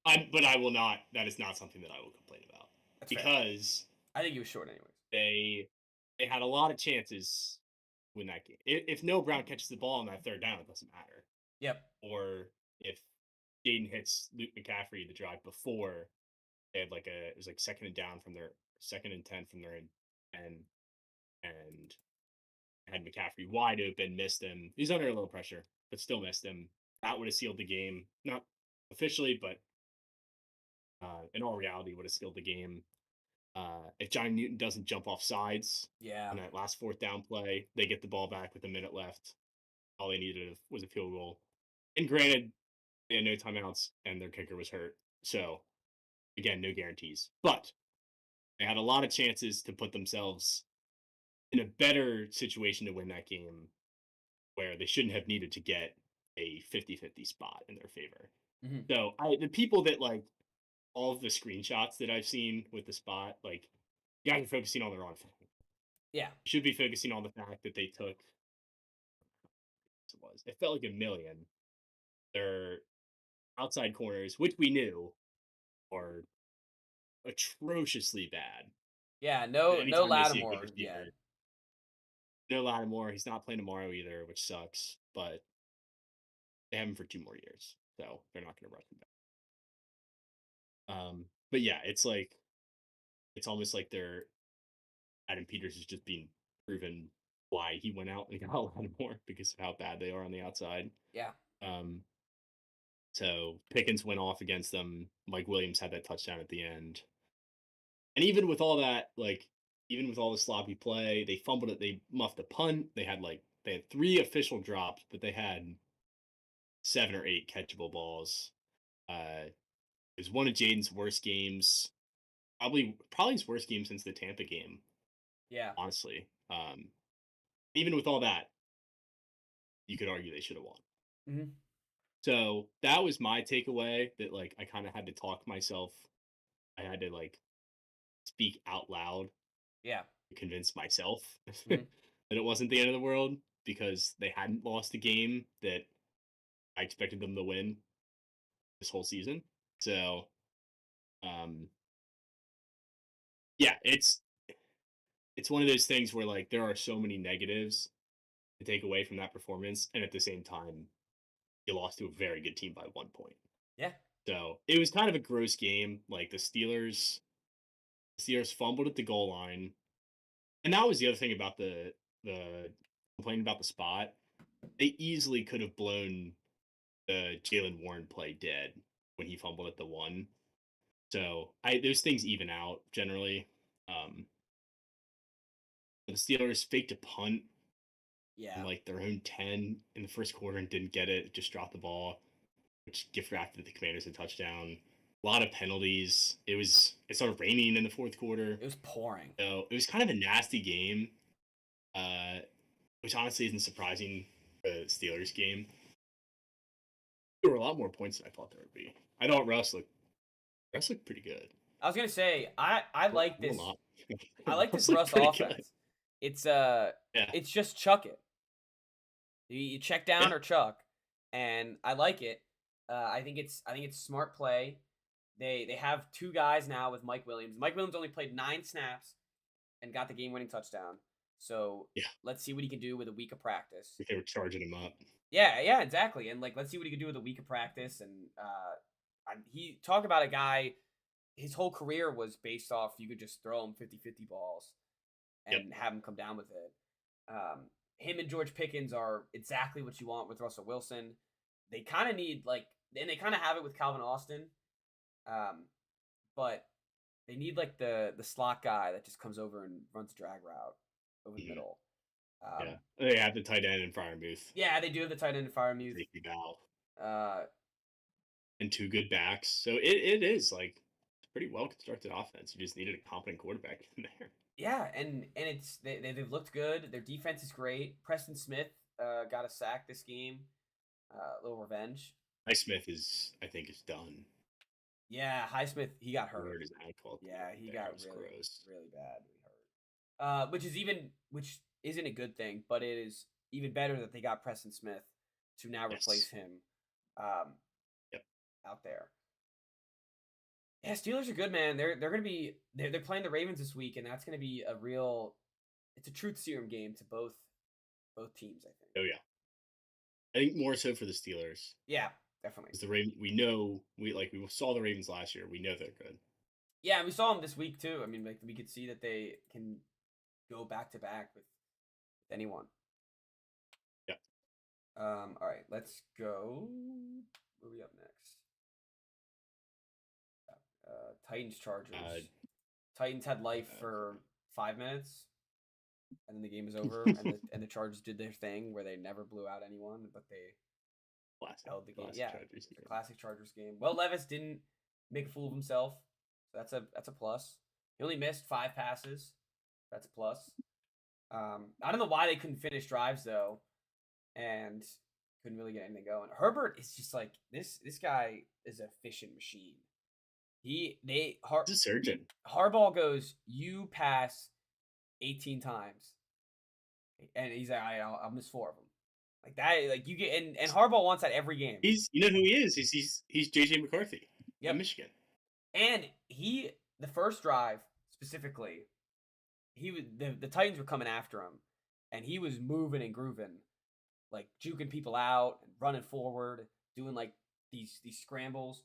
But I will not. That is not something that I will complain about. That's because fair. I think he was short anyways. They had a lot of chances to win that game. If Noah Brown catches the ball on that 3rd down, it doesn't matter. Yep. Or if Jaden hits Luke McCaffrey the drive before, they had it was like 2nd and 10 from their end, and had McCaffrey wide open, missed him. He's under a little pressure, but still missed him. That would have sealed the game. Not officially, but in all reality, would have sealed the game. If Johnny Newton doesn't jump off sides on that last 4th down play, they get the ball back with a minute left. All they needed was a field goal. And granted, they had no timeouts, and their kicker was hurt. So, again, no guarantees. But they had a lot of chances to put themselves in a better situation to win that game, where they shouldn't have needed to get a 50-50 spot in their favor. Mm-hmm. So the people that all of the screenshots that I've seen with the spot, you guys are focusing on the wrong thing. Yeah. You should be focusing on the fact that they took it felt like $1 million. Their outside corners, which we knew are atrociously bad. Yeah, no Lattimore. Yeah. No Lattimore. He's not playing tomorrow either, which sucks. But they have him for 2 more years, so they're not going to rush him back. But yeah, it's almost like Adam Peters is just being proven why he went out and got Lattimore because of how bad they are on the outside. Yeah. So Pickens went off against them. Mike Williams had that touchdown at the end. And even with all that, even with all the sloppy play, they fumbled it. They muffed a punt. They had 3 official drops, but they had 7 or 8 catchable balls. It was one of Jaden's worst games. Probably his worst game since the Tampa game. Yeah. Honestly. Even with all that, you could argue they should have won. Mm-hmm. So that was my takeaway, that like I kind of had to talk myself. I had to like speak out loud Yeah. to convince myself Mm-hmm. that it wasn't the end of the world, because they hadn't lost a game that I expected them to win this whole season. So, yeah, it's one of those things where like there are so many negatives to take away from that performance, and at the same time, you lost to a very good team by 1 point. Yeah. So it was kind of a gross game. Like the Steelers fumbled at the goal line, and that was the other thing about the complaining about the spot. They easily could have blown the Jalen Warren play dead when he fumbled at the 1. So those things even out generally. The Steelers faked a punt Yeah. on like their own 10 in the first quarter and didn't get it. Just dropped the ball, which gift wrapped the Commanders a touchdown. A lot of penalties. It started raining in the fourth quarter. It was pouring. So it was kind of a nasty game, which honestly isn't surprising for the Steelers game. There were a lot more points than I thought there would be. I thought Russ looked pretty good. I was gonna say I like this. I like this Russ offense. Good. It's it's just chuck it. You check down or chuck, and I like it. I think it's smart play. They have 2 guys now with Mike Williams. Mike Williams only played 9 snaps and got the game-winning touchdown. So let's see what he can do with a week of practice. They were charging him up. Yeah, exactly. And like, let's see what he can do with a week of practice. And he talked about a guy. His whole career was based off you could just throw him 50-50 balls and have him come down with it. Him and George Pickens are exactly what you want with Russell Wilson. They kind of need and they kind of have it with Calvin Austin. But they need like the slot guy that just comes over and runs a drag route over the middle. They have the tight end in Freiermuth. Yeah, they do have the tight end in Freiermuth. Safety valve. And 2 good backs. So it is like a pretty well constructed offense. You just needed a competent quarterback in there. Yeah, and it's they've looked good. Their defense is great. Preston Smith got a sack this game. A little revenge. Highsmith is done. Yeah, Highsmith, he got hurt. His ankle. Yeah, he got really badly hurt. Which isn't a good thing, but it is even better that they got Preston Smith to now replace him. Out there. Yeah, Steelers are good, man. They're gonna be they're playing the Ravens this week, and that's gonna be it's a truth serum game to both teams, I think. Oh yeah. I think more so for the Steelers. Yeah, definitely. Because the Ravens, we saw the Ravens last year. We know they're good. Yeah, and we saw them this week too. I mean, like we could see that they can go back to back with anyone. Yeah. All right, let's go. Where are we up next? Titans Chargers. Titans had life for 5 minutes, and then the game was over, and the Chargers did their thing where they never blew out anyone, but they held the game. Yeah, classic Chargers game. Well, Levis didn't make a fool of himself, so that's a plus. He only missed 5 passes. That's a plus. I don't know why they couldn't finish drives though, and couldn't really get anything going. Herbert is just like this guy is an efficient machine. He's a surgeon. Harbaugh goes, you pass 18 times, and he's like, I'll miss 4 of them. Like that, like you get, and Harbaugh wants that every game. You know who he is? He's JJ McCarthy. Yep. Michigan. And the first drive specifically, the Titans were coming after him, and he was moving and grooving, like juking people out and running forward, doing like these scrambles.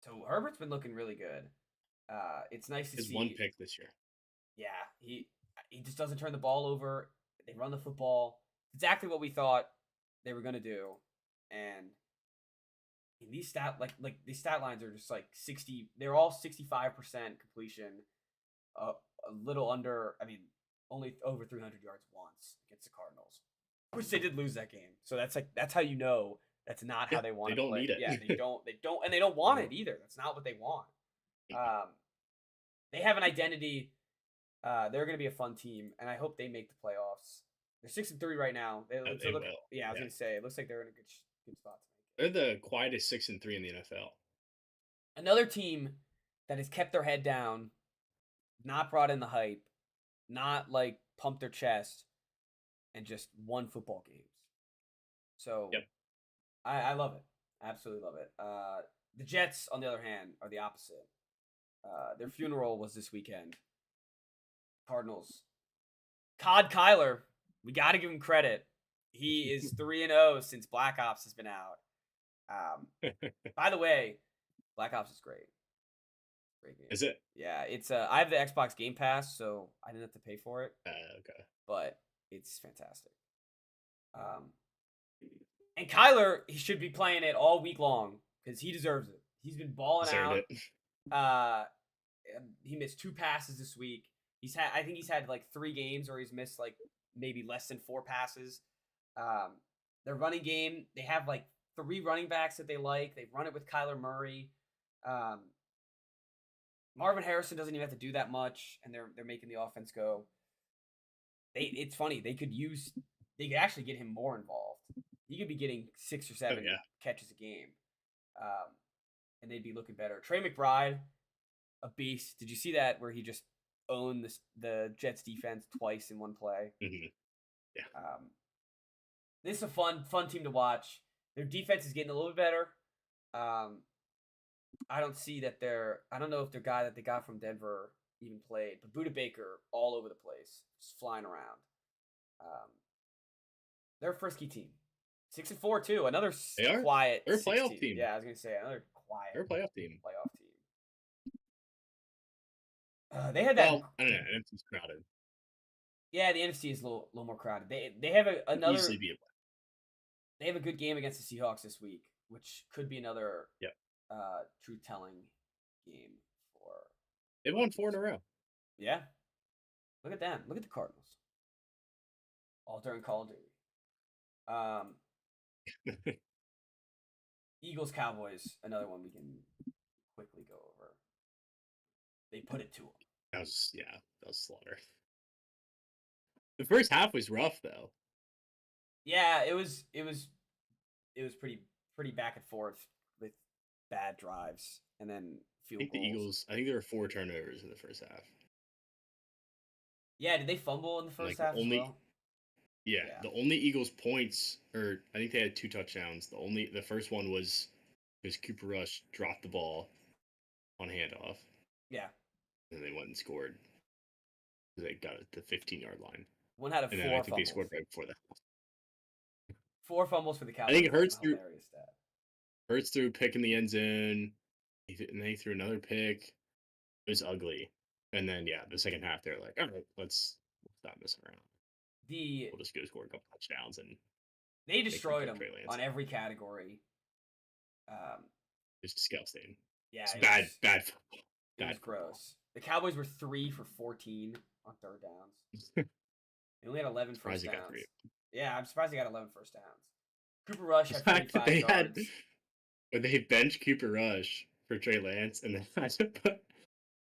So Herbert's been looking really good. It's nice to see. His 1 pick this year. Yeah, he just doesn't turn the ball over. They run the football. Exactly what we thought they were gonna do. And these stat lines are just like 60. They're all 65% completion. A little under. I mean, only over 300 yards once against the Cardinals, which they did lose that game. So that's how you know. That's not how they want to play. Need it. Yeah, they don't, and they don't want it either. That's not what they want. They have an identity. They're going to be a fun team, and I hope they make the playoffs. They're 6-3 right now. They will. Yeah, I was gonna say it looks like they're in a good spot to make it. They're the quietest 6-3 in the NFL. Another team that has kept their head down, not brought in the hype, not like pumped their chest, and just won football games. So yep. I love it. Absolutely love it. The Jets, on the other hand, are the opposite. Their funeral was this weekend. Cardinals. Todd Kyler, we got to give him credit. He is 3-0 since Black Ops has been out. By the way, Black Ops is great. Great game. Is it? Yeah, it's I have the Xbox Game Pass, so I didn't have to pay for it. Okay. But it's fantastic. And Kyler, he should be playing it all week long because he deserves it. He's been balling out. He missed 2 passes this week. I think he's had like 3 games where he's missed like maybe less than 4 passes. Their running game, they have like 3 running backs that they like. They run it with Kyler Murray. Marvin Harrison doesn't even have to do that much, and they're making the offense go. It's funny. They could actually get him more involved. He could be getting 6 or 7 catches a game, and they'd be looking better. Trey McBride, a beast. Did you see that where he just owned the Jets defense twice in one play? Mm-hmm. Yeah. This is a fun team to watch. Their defense is getting a little bit better. I don't know if their guy that they got from Denver even played, but Budda Baker all over the place, just flying around. They're a frisky team. 6-4 too. Another quiet. They're a playoff team. Yeah, I was gonna say another quiet. They're a playoff team. They had that. Well, I don't know. NFC's crowded. Yeah, the NFC is a little more crowded. They have another. Easily be a play. They have a good game against the Seahawks this week, which could be another truth-telling game for. They've won 4 in a row. Yeah. Look at them. Look at the Cardinals. All during Call of Duty. Eagles, Cowboys, another one we can quickly go over. They put it to them. That was slaughter. The first half was rough though. Yeah, it was pretty back and forth with bad drives and then field goals. The Eagles, I think there were 4 turnovers in the first half. Yeah, did they fumble in the first half as well? Yeah, the only Eagles points, or I think they had 2 touchdowns. The first one was because Cooper Rush dropped the ball on handoff. Yeah. And they went and scored. They got it to the 15-yard line. One had 4 I think fumbles. They scored right before that. 4 fumbles for the Cowboys. I think Hurts threw a pick in the end zone, and they threw another pick. It was ugly. And then, the second half, they're like, all right, let's stop messing around. We'll just go score a couple touchdowns. And they destroyed them on every category. It's disgusting. Yeah, it's bad football. It was gross. The Cowboys were 3 for 14 on third downs. They only had 11 first downs. Yeah, I'm surprised they got 11 first downs. Cooper Rush had 45 yards. When they benched Cooper Rush for Trey Lance and then had to put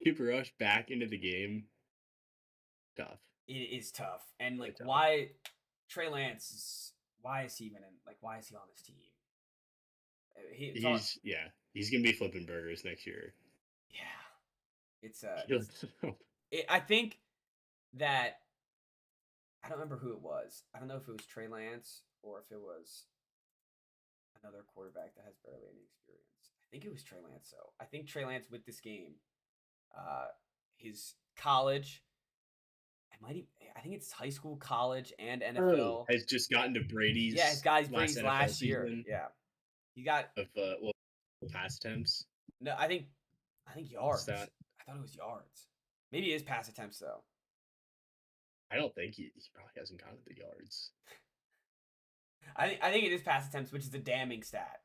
Cooper Rush back into the game, tough. It is tough. And why Trey Lance why is he even why is he on this team? He's gonna be flipping burgers next year. Yeah, I think that I don't remember who it was. I don't know if it was Trey Lance or if it was another quarterback that has barely any experience. I think it was Trey Lance though. I think Trey Lance with this game, his college. I think it's high school, college, and NFL. Has just gotten to Brady's. Yeah, his guy's Brady's last year. Yeah, he got pass attempts. No, I think yards. I thought it was yards. Maybe it is pass attempts though. I don't think he probably hasn't gotten the yards. I think it is pass attempts, which is a damning stat.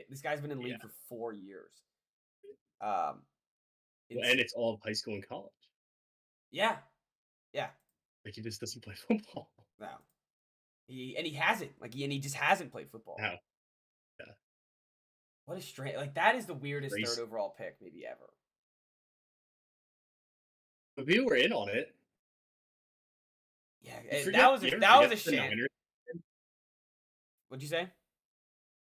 This guy's been in the league for 4 years. And it's all high school and college. Yeah. Yeah. He just doesn't play football. No. He hasn't. He just hasn't played football. No. Yeah. What a strange. That is the weirdest third overall pick maybe ever. But people were in on it. Yeah, that was a shame. What'd you say?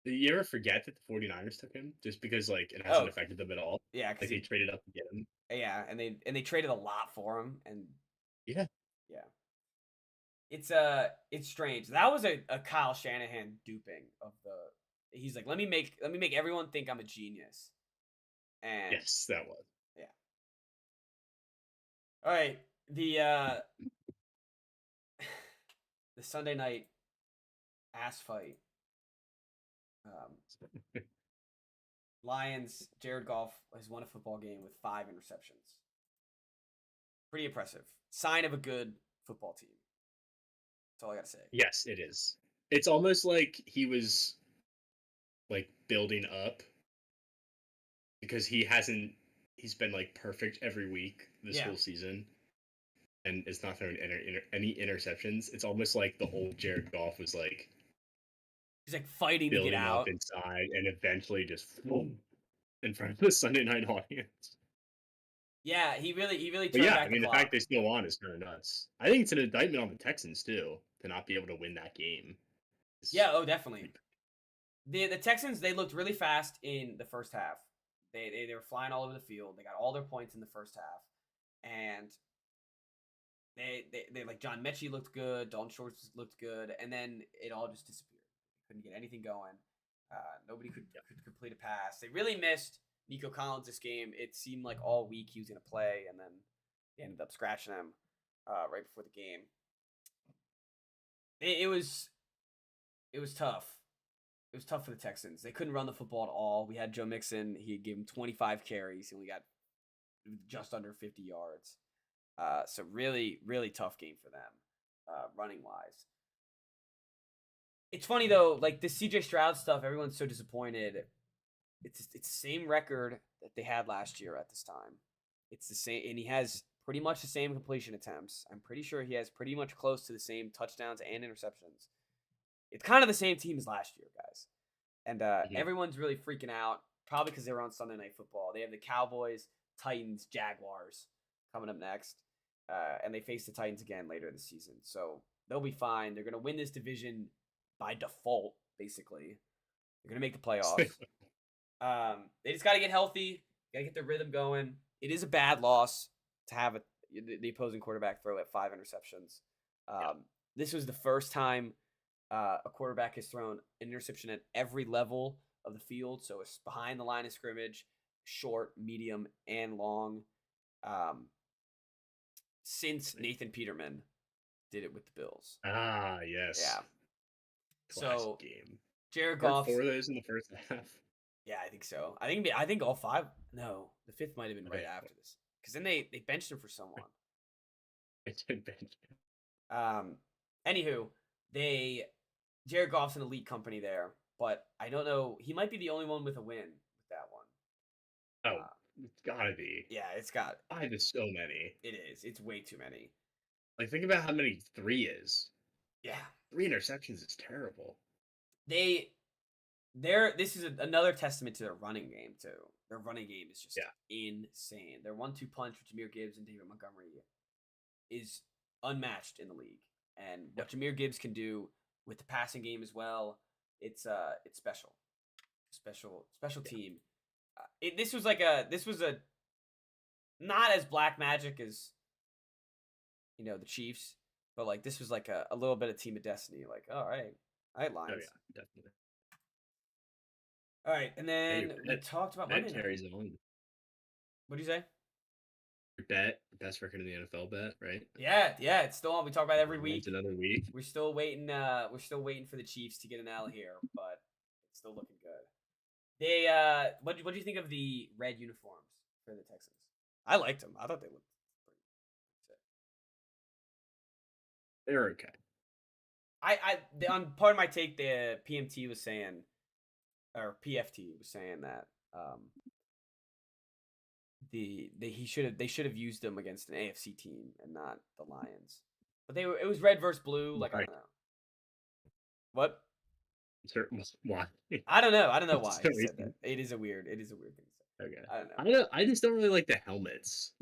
Did you ever forget that the 49ers took him just because like it hasn't affected them at all? Yeah, like they traded up to get him. Yeah, and they traded a lot for him, and yeah, it's strange. That was a Kyle Shanahan duping of the. He's like, let me make everyone think I'm a genius. And yes, that was. Yeah. All right, the the Sunday night ass fight. Lions, Jared Goff has won a football game with 5 interceptions. Pretty impressive. Sign of a good football team. That's all I gotta say. Yes, it is. It's almost like he was like building up because he's been like perfect every week this whole season and it's not throwing any interceptions. It's almost like the old Jared Goff was like he's like fighting to get out inside and eventually just in front of the Sunday night audience. Yeah, he really turned back the fact they still won is kind of nuts. I think it's an indictment on the Texans too to not be able to win that game. Yeah, definitely. The Texans, they looked really fast in the first half. They were flying all over the field. They got all their points in the first half, and they like John Mechie looked good, Dalton Schultz looked good, and then it all just disappeared. Couldn't get anything going. Nobody could complete a pass. They really missed Nico Collins this game. It seemed like all week he was going to play, and then they ended up scratching him right before the game. It was tough. It was tough for the Texans. They couldn't run the football at all. We had Joe Mixon. He gave him 25 carries. He only got just under 50 yards. So really, really tough game for them, running wise. It's funny though, like the CJ Stroud stuff. Everyone's so disappointed. It's the same record that they had last year at this time. It's the same, and he has pretty much the same completion attempts. I'm pretty sure he has pretty much close to the same touchdowns and interceptions. It's kind of the same team as last year, guys. And everyone's really freaking out, probably because they were on Sunday Night Football. They have the Cowboys, Titans, Jaguars coming up next. And they face the Titans again later this season. So they'll be fine. They're going to win this division by default, basically. They're going to make the playoffs. They just got to get healthy, got to get their rhythm going. It is a bad loss to have the opposing quarterback throw at 5 interceptions. This was the first time a quarterback has thrown an interception at every level of the field. So it's behind the line of scrimmage, short, medium, and long. Since Nathan Peterman did it with the Bills. Ah, yes. Yeah. Classic game. Jared Goff. 4 of those in the first half. Yeah, I think so. I think all 5. No, the 5th might have been right after this, because then they benched him for someone. It's been benched. Anywho, Jared Goff's an elite company there, but I don't know. He might be the only one with a win with that one. Oh, it's gotta be. Yeah, it's got. There's so many. It is. It's way too many. Like, think about how many 3 is. Yeah. 3 interceptions is terrible. This is another testament to their running game too. Their running game is just insane. Their 1-2 punch with Jahmyr Gibbs and David Montgomery is unmatched in the league. And what Jahmyr Gibbs can do with the passing game as well, it's special. Special team. This was a not as black magic as the Chiefs, but like this was like a little bit of Team of Destiny. Like, all right, Lions. Oh yeah, definitely. All right, and then we talked about Monday night. Carries on. What do you say? Your bet, best record in the NFL bet, right? Yeah, it's still on. We talk about it every week. It's another week. We're still waiting. We're still waiting for the Chiefs to get an L here, but it's still looking good. They what do you think of the red uniforms for the Texans? I liked them. I thought they looked pretty sick. They're okay. On part of my take, the PMT was saying, or PFT was saying that they should have used them against an AFC team and not the Lions. But it was red versus blue. Like, right. I don't know. What? Why? I don't know. I don't know why. He said that. It is a weird thing to say. Okay. I don't know. I just don't really like the helmets.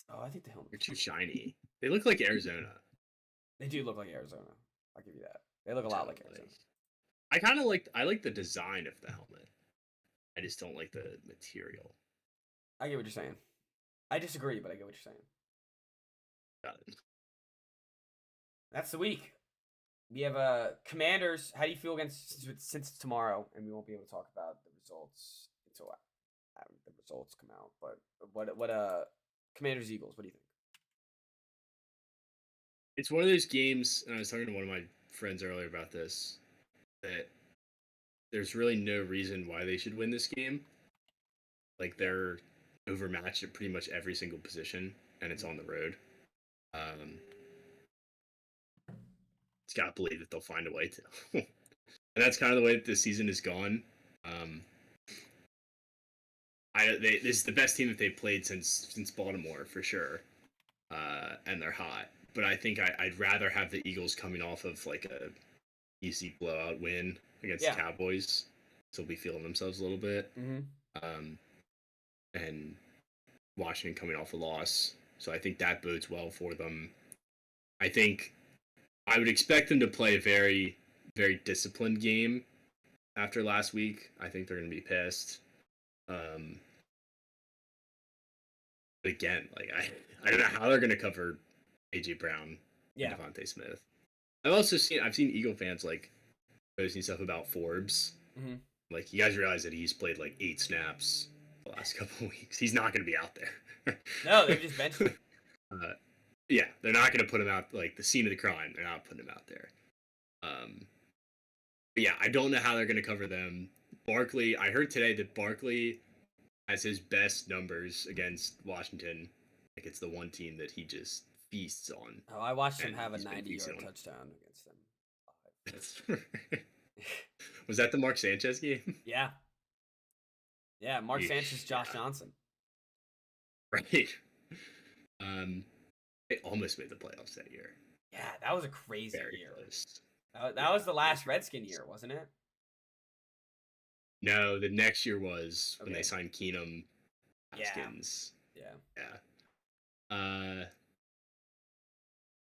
Oh, I think the helmets are too shiny. They look like Arizona. They do look like Arizona. I'll give you that. They look a lot like Arizona. I like the design of the helmet. I just don't like the material. I get what you're saying. I disagree, but I get what you're saying. Got it. That's the week. We have Commanders. How do you feel against since it's tomorrow and we won't be able to talk about the results until the results come out? But what Commanders Eagles? What do you think? It's one of those games, and I was talking to one of my friends earlier about this, that there's really no reason why they should win this game. Like, they're overmatched at pretty much every single position, and it's on the road. It's got to believe that they'll find a way to. And that's kind of the way that this season has gone. This is the best team that they've played since Baltimore, for sure. And they're hot. But I think I'd rather have the Eagles coming off of like a easy blowout win against the Cowboys. So they'll be feeling themselves a little bit. Mm-hmm. And Washington coming off a loss. So I think that bodes well for them. I think I would expect them to play a very, very disciplined game after last week. I think they're going to be pissed. But again, like I don't know how they're going to cover AJ Brown and Devontae Smith. I've seen Eagle fans like posting stuff about Forbes. Mm-hmm. Like, you guys realize that he's played like 8 snaps the last couple of weeks. He's not going to be out there. No, they just benched him. Yeah, they're not going to put him out, like, the scene of the crime. They're not putting him out there. But yeah, I don't know how they're going to cover them. Barkley, I heard today that Barkley has his best numbers against Washington. Like, it's the one team that he just feasts on. Oh, I watched him have a 90-yard touchdown against them. Was that the Mark Sanchez game? Yeah. Yeah, Mark Sanchez, Josh Johnson. Right. They almost made the playoffs that year. Yeah, that was a crazy Very year. Close. That was the last Redskin year, wasn't it? No, the next year was when they signed Keenum, Haskins. Yeah.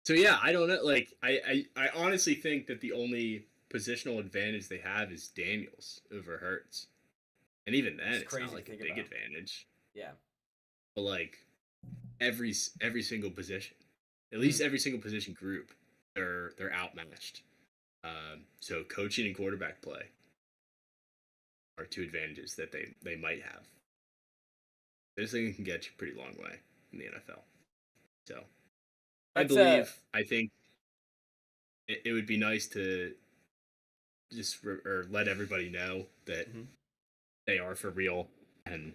So yeah, I don't know. Like, I honestly think that the only positional advantage they have is Daniels over Hurts, and even then, it's not like a big advantage. Yeah. But like every single position, at least every single position group, they're outmatched. So coaching and quarterback play are 2 advantages that they might have. This thing can get you a pretty long way in the NFL. So I think it would be nice to just or let everybody know that they are for real, and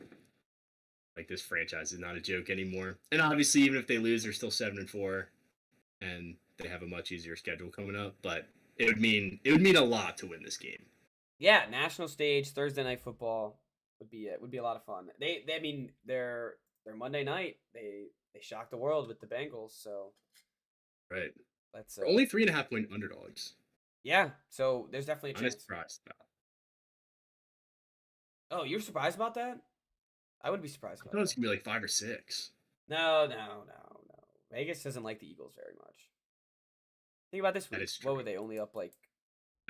like, this franchise is not a joke anymore. And obviously, even if they lose, they're still 7-4, and they have a much easier schedule coming up. But it would mean a lot to win this game. Yeah, national stage, Thursday Night Football would be a lot of fun. I mean, their Monday night, they shocked the world with the Bengals. So right, they're only 3.5-point underdogs. Yeah, so there's definitely a chance. I'm surprised about. Oh, you're surprised about that? I wouldn't be surprised about that. I thought it was gonna be like 5 or 6. No. Vegas doesn't like the Eagles very much. Think about this week. What were they only up like?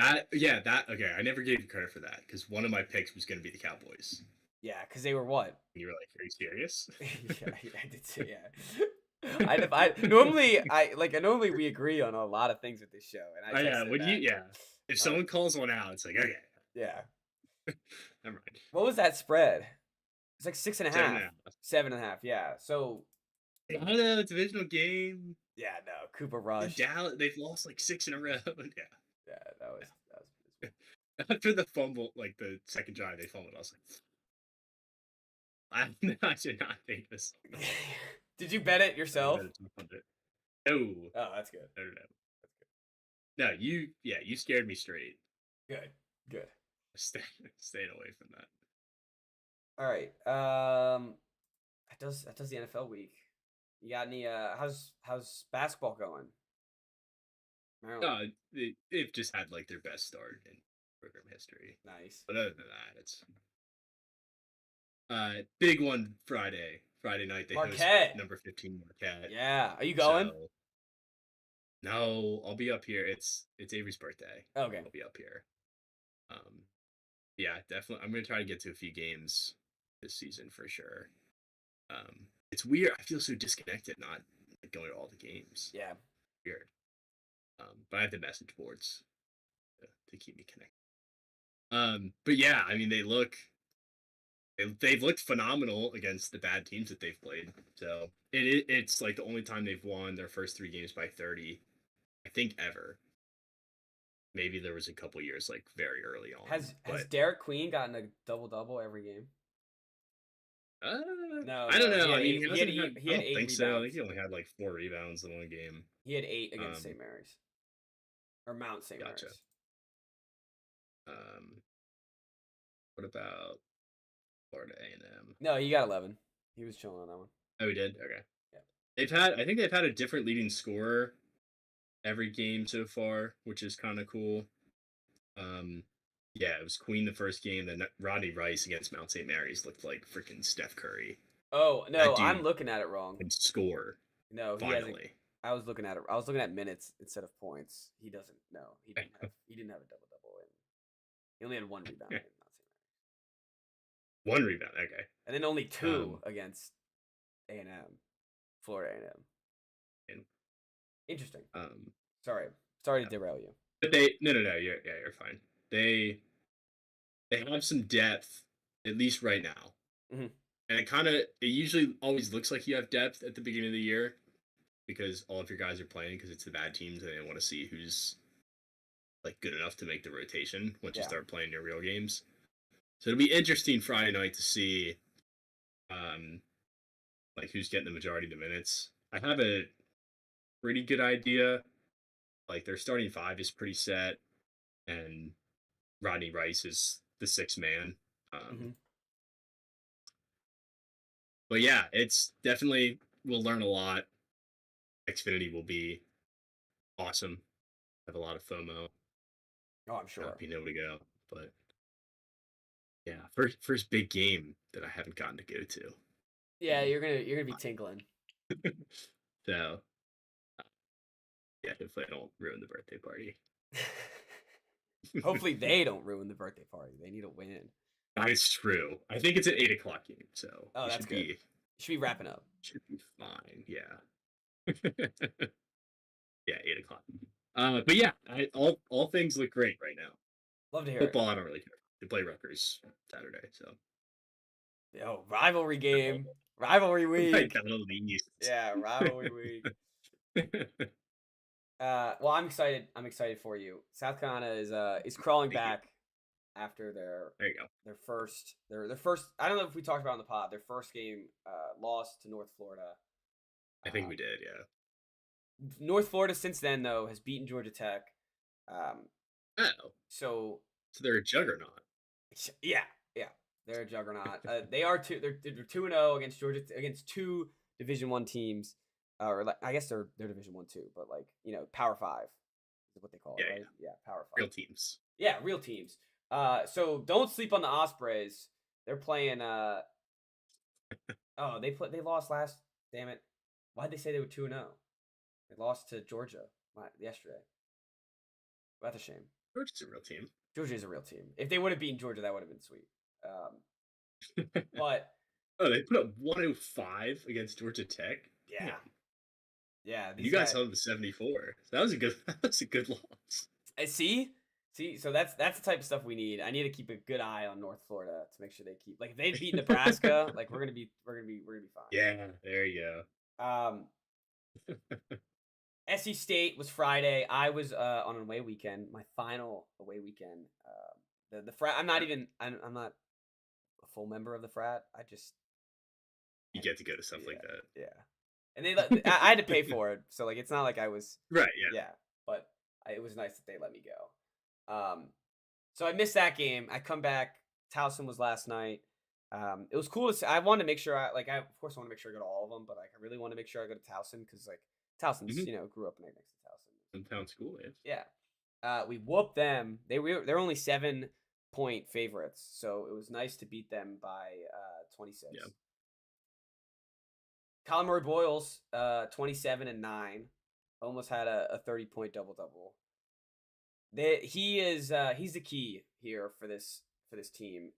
Okay, I never gave you credit for that because one of my picks was going to be the Cowboys. Yeah, because they were what? And you were like, "Are you serious?" Yeah, I did too. Yeah. Normally we agree on a lot of things with this show, and if someone calls one out, it's like, okay. Yeah. Never mind. What was that spread? It's like 6.5. 7.5. Yeah. So. I don't know. Divisional game. Yeah. No. Cooper Rush. They've lost like 6 in a row. Yeah. Yeah. That was. After the fumble, like the second drive, they fumbled. I was like, I should not think this. Did you bet it yourself? No. Oh, that's good. No. That's good. No, you scared me straight. Good. Staying away from that. All right. That does the NFL week. You got any? How's basketball going? Maryland. They've just had like their best start in program history. Nice. But other than that, it's big one Friday Friday night. They Marquette. host number 15 Marquette. Yeah. Are you going? So, no, I'll be up here. It's Avery's birthday. Okay. I'll be up here. Yeah, definitely. I'm gonna try to get to a few games this season for sure. It's weird. I feel so disconnected not going to all the games. Yeah. Weird. But I have the message boards to keep me connected. But yeah, I mean, they've looked phenomenal against the bad teams that they've played. So it's like the only time they've won their first 3 games by 30, I think, ever. Maybe there was a couple years like very early on. Has Derek Queen gotten a double every game? No, I don't know. I mean, he had 8 rebounds. I think so. I think he only had like 4 rebounds in one game. He had 8 against St. Mary's or Mount St. Mary's. What about Florida A&M? No, he got 11. He was chilling on that one. Oh, he did. Okay. Yeah. I think they've had a different leading scorer every game so far, which is kind of cool. Yeah, it was Queen the first game. Then Rodney Rice against Mount St. Mary's looked like freaking Steph Curry. Oh no, I'm looking at it wrong. And score. No, finally. I was looking at it. I was looking at minutes instead of points. He doesn't. No, he didn't have. He didn't have a double. He only had 1 rebound. In Mount St. Mary's. 1 rebound. Okay. And then only 2 against A&M, Florida A&M. Interesting. Sorry to derail you. But no, you're fine. They have some depth, at least right now. Mm-hmm. And it usually always looks like you have depth at the beginning of the year because all of your guys are playing because it's the bad teams and they want to see who's like good enough to make the rotation once you start playing your real games. So it'll be interesting Friday night to see like who's getting the majority of the minutes. I have a pretty good idea. Like their starting 5 is pretty set and Rodney Rice is the 6th man. But yeah, it's definitely, we'll learn a lot. Xfinity will be awesome. Have a lot of FOMO. Oh, I'm sure. Not being able to go, but yeah, first big game that I haven't gotten to go to. Yeah, you're gonna be tinkling. So, yeah, hopefully I don't ruin the birthday party. Hopefully they don't ruin the birthday party. They need a win. That's true. I think it's an 8:00 game, so that's good. Should be wrapping up. Should be fine. Yeah. Yeah, 8:00. But yeah, all things look great right now. Love to hear football. I don't really care. They play Rutgers Saturday, so. Yo, rivalry game, rivalry week. Yeah, rivalry week. Well, I'm excited. I'm excited for you. South Carolina is crawling back after their first. I don't know if we talked about it on the pod. Their first game loss to North Florida. I think we did. Yeah. North Florida since then though has beaten Georgia Tech. So they're a juggernaut. Yeah, they're a juggernaut. They are two. They're 2-0 against Georgia against 2 Division I teams. Or like, I guess they're Division 1 too, but like Power 5 is what they call it, right? Yeah, Power 5. Real teams. Yeah, real teams. So don't sleep on the Ospreys. They're playing. They lost last. Damn it! Why'd they say they were 2-0? They lost to Georgia yesterday. That's a shame. Georgia's a real team. Georgia's a real team. If they would have beaten Georgia, that would have been sweet. But they put up 105 against Georgia Tech. Yeah. Yeah, you guys held them to 74. So that was a good loss. See, so that's the type of stuff we need. I need to keep a good eye on North Florida to make sure they keep if they beat Nebraska, like we're gonna be fine. Yeah, there you go. SC State was Friday. I was on an away weekend, my final away weekend. The frat. I'm not a full member of the frat. You get to go to stuff like that. Yeah. And I had to pay for it, so it's not like I was right. Yeah, but it was nice that they let me go. So I missed that game. I come back. Towson was last night. It was cool to see. I wanted to make sure I want to make sure I go to all of them, but I really want to make sure I go to Towson because Towson's grew up next to Towson. Hometown school, yes. Yeah. We whooped them. They're only 7-point favorites, so it was nice to beat them by 26. Yeah. Colin Murray Boyles, 27 and 9, almost had a 30-point double-double. He's the key here for this team.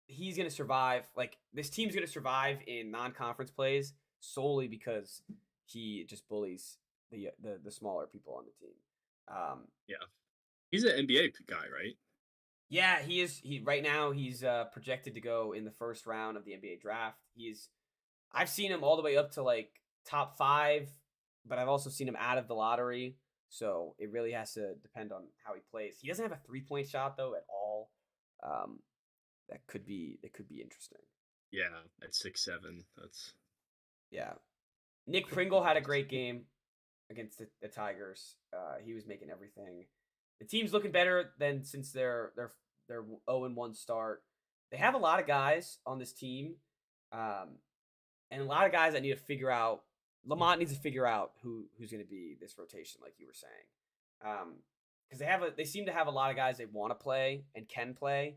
He's gonna survive. Like, this team's gonna survive in non-conference plays solely because he just bullies the smaller people on the team. Yeah, he's an NBA guy, right? Yeah, he is. Right now he's projected to go in the first round of the NBA draft. I've seen him all the way up to like top 5, but I've also seen him out of the lottery. So it really has to depend on how he plays. He doesn't have a 3-point shot though at all. That could be interesting. Yeah, at 6'7", that's yeah. Nick Pringle had a great game against the Tigers. He was making everything. The team's looking better than since their 0-1 start. They have a lot of guys on this team, and a lot of guys that need to figure out. Lamont needs to figure out who's going to be this rotation, like you were saying, because they seem to have a lot of guys they want to play and can play,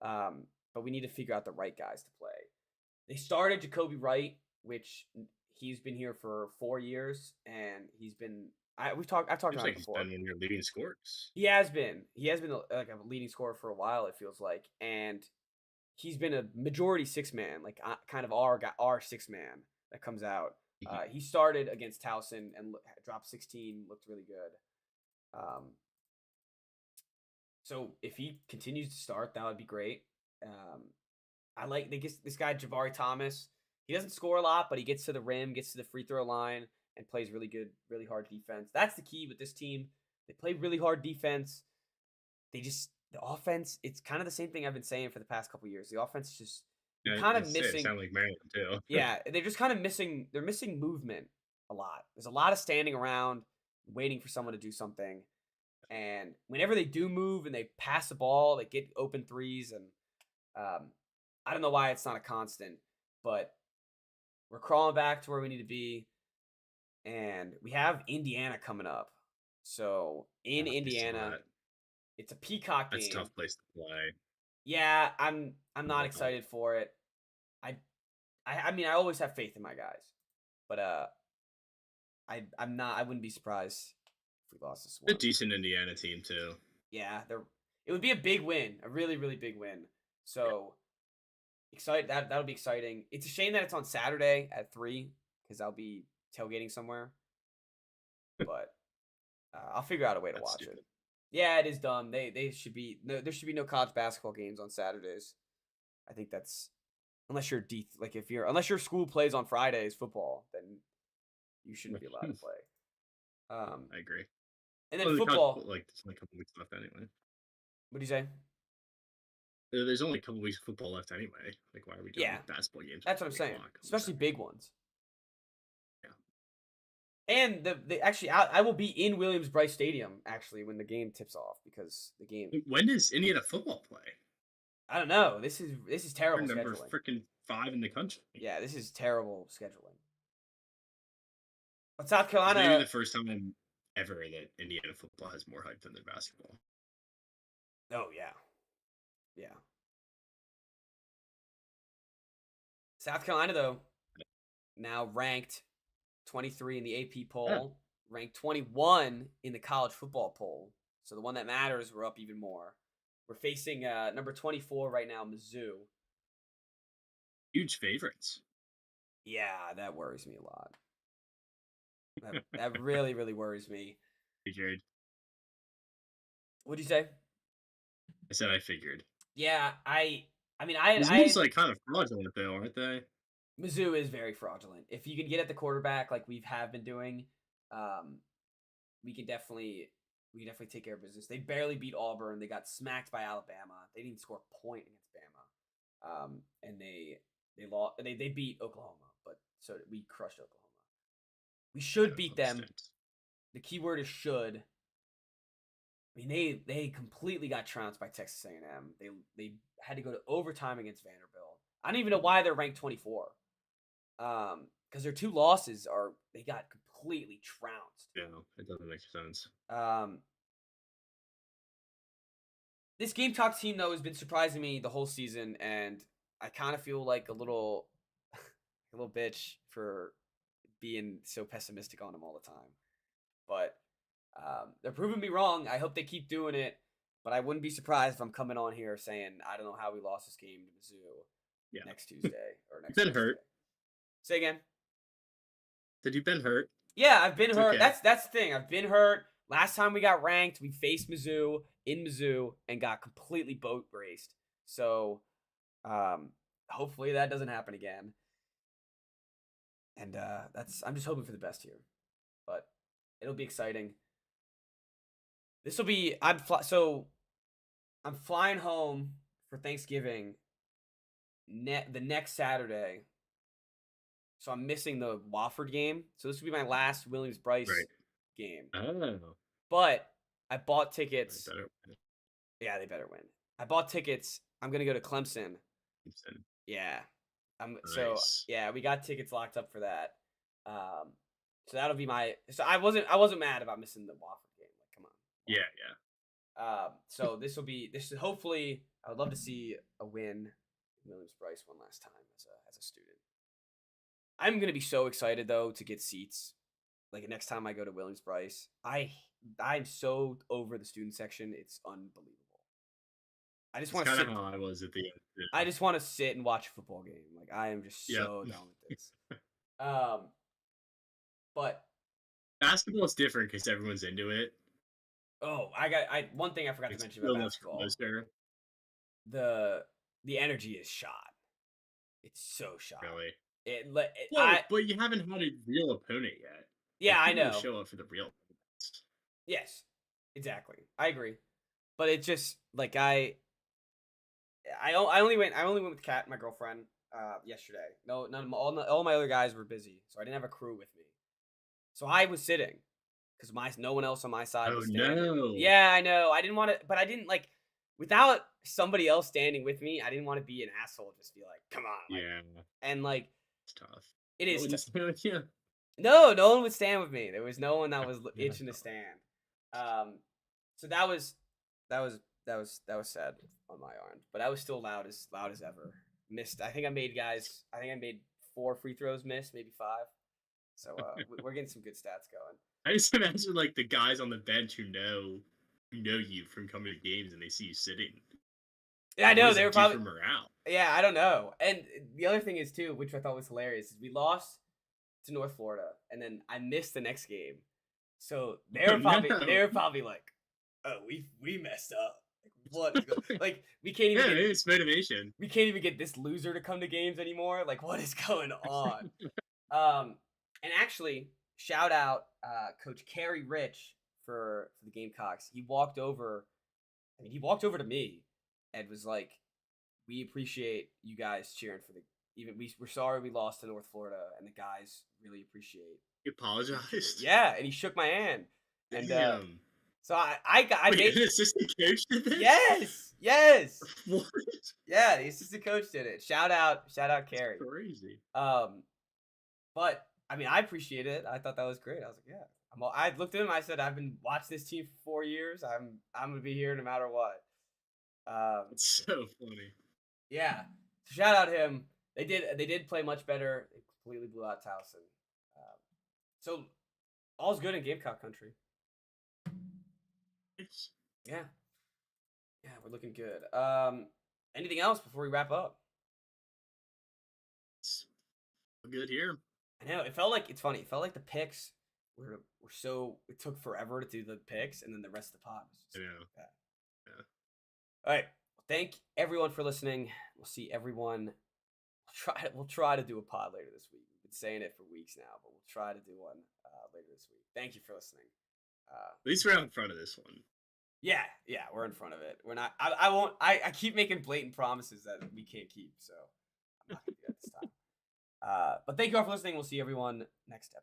but we need to figure out the right guys to play. They started Jacoby Wright, which he's been here for 4 years, and he's been. I've talked about it before. He's been one of your leading scorers. He has been like a leading scorer for a while. It feels like, and he's been a majority 6-man, like kind of our 6-man that comes out. He started against Towson and dropped 16, looked really good. So if he continues to start, that would be great. I like this guy Jabari Thomas. He doesn't score a lot, but he gets to the rim, gets to the free throw line, and plays really good, really hard defense. That's the key with this team. They play really hard defense. The offense, it's kind of the same thing I've been saying for the past couple of years. The offense is just kind of missing. Sound like Maryland too. Yeah, they're just kind of missing. They're missing movement a lot. There's a lot of standing around, waiting for someone to do something. And whenever they do move and they pass the ball, they get open threes. And I don't know why it's not a constant, but we're crawling back to where we need to be. And we have Indiana coming up. So in Indiana, it's a Peacock game. That's a tough place to play. Yeah, I'm not excited for it. I mean, I always have faith in my guys, but I'm not. I wouldn't be surprised if we lost this one. A decent Indiana team too. Yeah, it would be a big win, a really, really big win. So excited that'll be exciting. It's a shame that it's on Saturday at 3 because I'll be tailgating somewhere, but I'll figure out a way to watch it. Yeah, it is dumb. There should be no college basketball games on Saturdays. I think that's unless you're unless your school plays on Fridays football, then you shouldn't be allowed to play. I agree. And then football, there's only a couple weeks left anyway. What do you say? There's only a couple weeks of football left anyway. Like, why are we doing basketball games? That's what I'm saying. Especially big ones. Yeah. And actually, I will be in Williams-Brice Stadium actually when the game tips off because the game. When does Indiana football play? I don't know. This is terrible scheduling. Number freaking 5 in the country. Yeah, this is terrible scheduling. But South Carolina. Maybe the first time ever that Indiana football has more hype than their basketball. Oh yeah. Yeah. South Carolina though, now ranked 23 in the AP poll, ranked 21 in the college football poll. So the one that matters, we're up even more. We're facing number 24 right now, Mizzou. Huge favorites. Yeah, that worries me a lot. That really, really worries me. Figured. What'd you say? I said I figured. Yeah, I mean, Mizzou's like kind of fraudulent though, aren't they? Mizzou is very fraudulent. If you can get at the quarterback like we have been doing, we can definitely take care of business. They barely beat Auburn. They got smacked by Alabama. They didn't score a point against Bama. And they lost. They beat Oklahoma, but so we crushed Oklahoma. We should beat them. The key word is should. I mean, they completely got trounced by Texas A&M. They had to go to overtime against Vanderbilt. I don't even know why they're ranked 24. Because their 2 losses they got completely trounced. Yeah, it doesn't make sense. This Gamecock team though has been surprising me the whole season, and I kind of feel like a little a little bitch for being so pessimistic on them all the time. But they're proving me wrong. I hope they keep doing it. But I wouldn't be surprised if I'm coming on here saying I don't know how we lost this game to Mizzou next Tuesday or next. You've been hurt. Say again. Said you've been hurt. Yeah, I've been hurt. Okay. That's the thing. I've been hurt. Last time we got ranked, we faced Mizzou in Mizzou and got completely boat raced. So, hopefully that doesn't happen again. And I'm just hoping for the best here, but it'll be exciting. This will be I'm flying home for Thanksgiving the next Saturday. So I'm missing the Wofford game. So this will be my last Williams-Brice game. Oh. But I bought tickets. Yeah, they better win. I bought tickets. I'm going to go to Clemson. Yeah. Nice. So yeah, we got tickets locked up for that. So that'll be my. So I wasn't mad about missing the Wofford game. Like, come on. Yeah. So this is hopefully. I would love to see a win. Williams-Brice one last time as a student. I'm gonna be so excited though to get seats. Like next time I go to Williams-Brice, I'm so over the student section. It's unbelievable. I just want to sit. How I was at the end. Yeah. I just want to sit and watch a football game. Like I am just so done with this. But basketball is different because everyone's into it. Oh, one thing I forgot to mention about basketball. The energy is shot. It's so shot. Really? But you haven't had a real opponent yet. Yeah, I know. Show up for the real opponents. Yes, exactly. I agree. But it just like I only went with Kat, my girlfriend, yesterday. No, all my other guys were busy, so I didn't have a crew with me. So I was sitting because no one else on my side was standing. No. Yeah, I know. I didn't want to, but I didn't like without somebody else standing with me. I didn't want to be an asshole. Just be like, come on. Like, yeah. And like, it's tough. It is tough. Yeah. No one would stand with me. There was no one that was itching to stand. So that was sad on my end, but I was still loud as ever. Missed. I think I made 4 free throws miss, maybe 5. So we're getting some good stats going. I just imagine like the guys on the bench who know you from coming to games and they see you sitting. Yeah, I know they were probably for morale. Yeah, I don't know. And the other thing is too, which I thought was hilarious, is we lost to North Florida, and then I missed the next game. So they were probably like, "Oh, we messed up. What? Like we can't even. Yeah, it's motivation. We can't even get this loser to come to games anymore. Like what is going on?" And actually, shout out Coach Kerry Rich for the Gamecocks. He walked over to me and was like, "We appreciate you guys cheering for we're sorry we lost to North Florida, and the guys really appreciate." He apologized. Yeah, and he shook my hand. And so I made an assistant coach did this? Yes. What? Yeah, the assistant coach did it. Shout out Kerry. That's crazy. But I mean, I appreciate it. I thought that was great. I was like, yeah. I looked at him. I said, I've been watching this team for 4 years. I'm gonna be here no matter what. It's so funny. Yeah. So shout out him. They did play much better. They completely blew out Towson. So all's good in Gamecock country. Yeah, we're looking good. Anything else before we wrap up? It's good here. I know. It felt like it's funny. It felt like the picks were so. It took forever to do the picks, and then the rest of the pod was just yeah. All right. Thank everyone for listening. We'll see everyone. We'll try to do a pod later this week. We've been saying it for weeks now, but we'll try to do one later this week. Thank you for listening. At least we're out in front of this one. Yeah, we're in front of it. We're not. I won't. I keep making blatant promises that we can't keep, so I'm not gonna do that this time. But thank you all for listening. We'll see everyone next episode.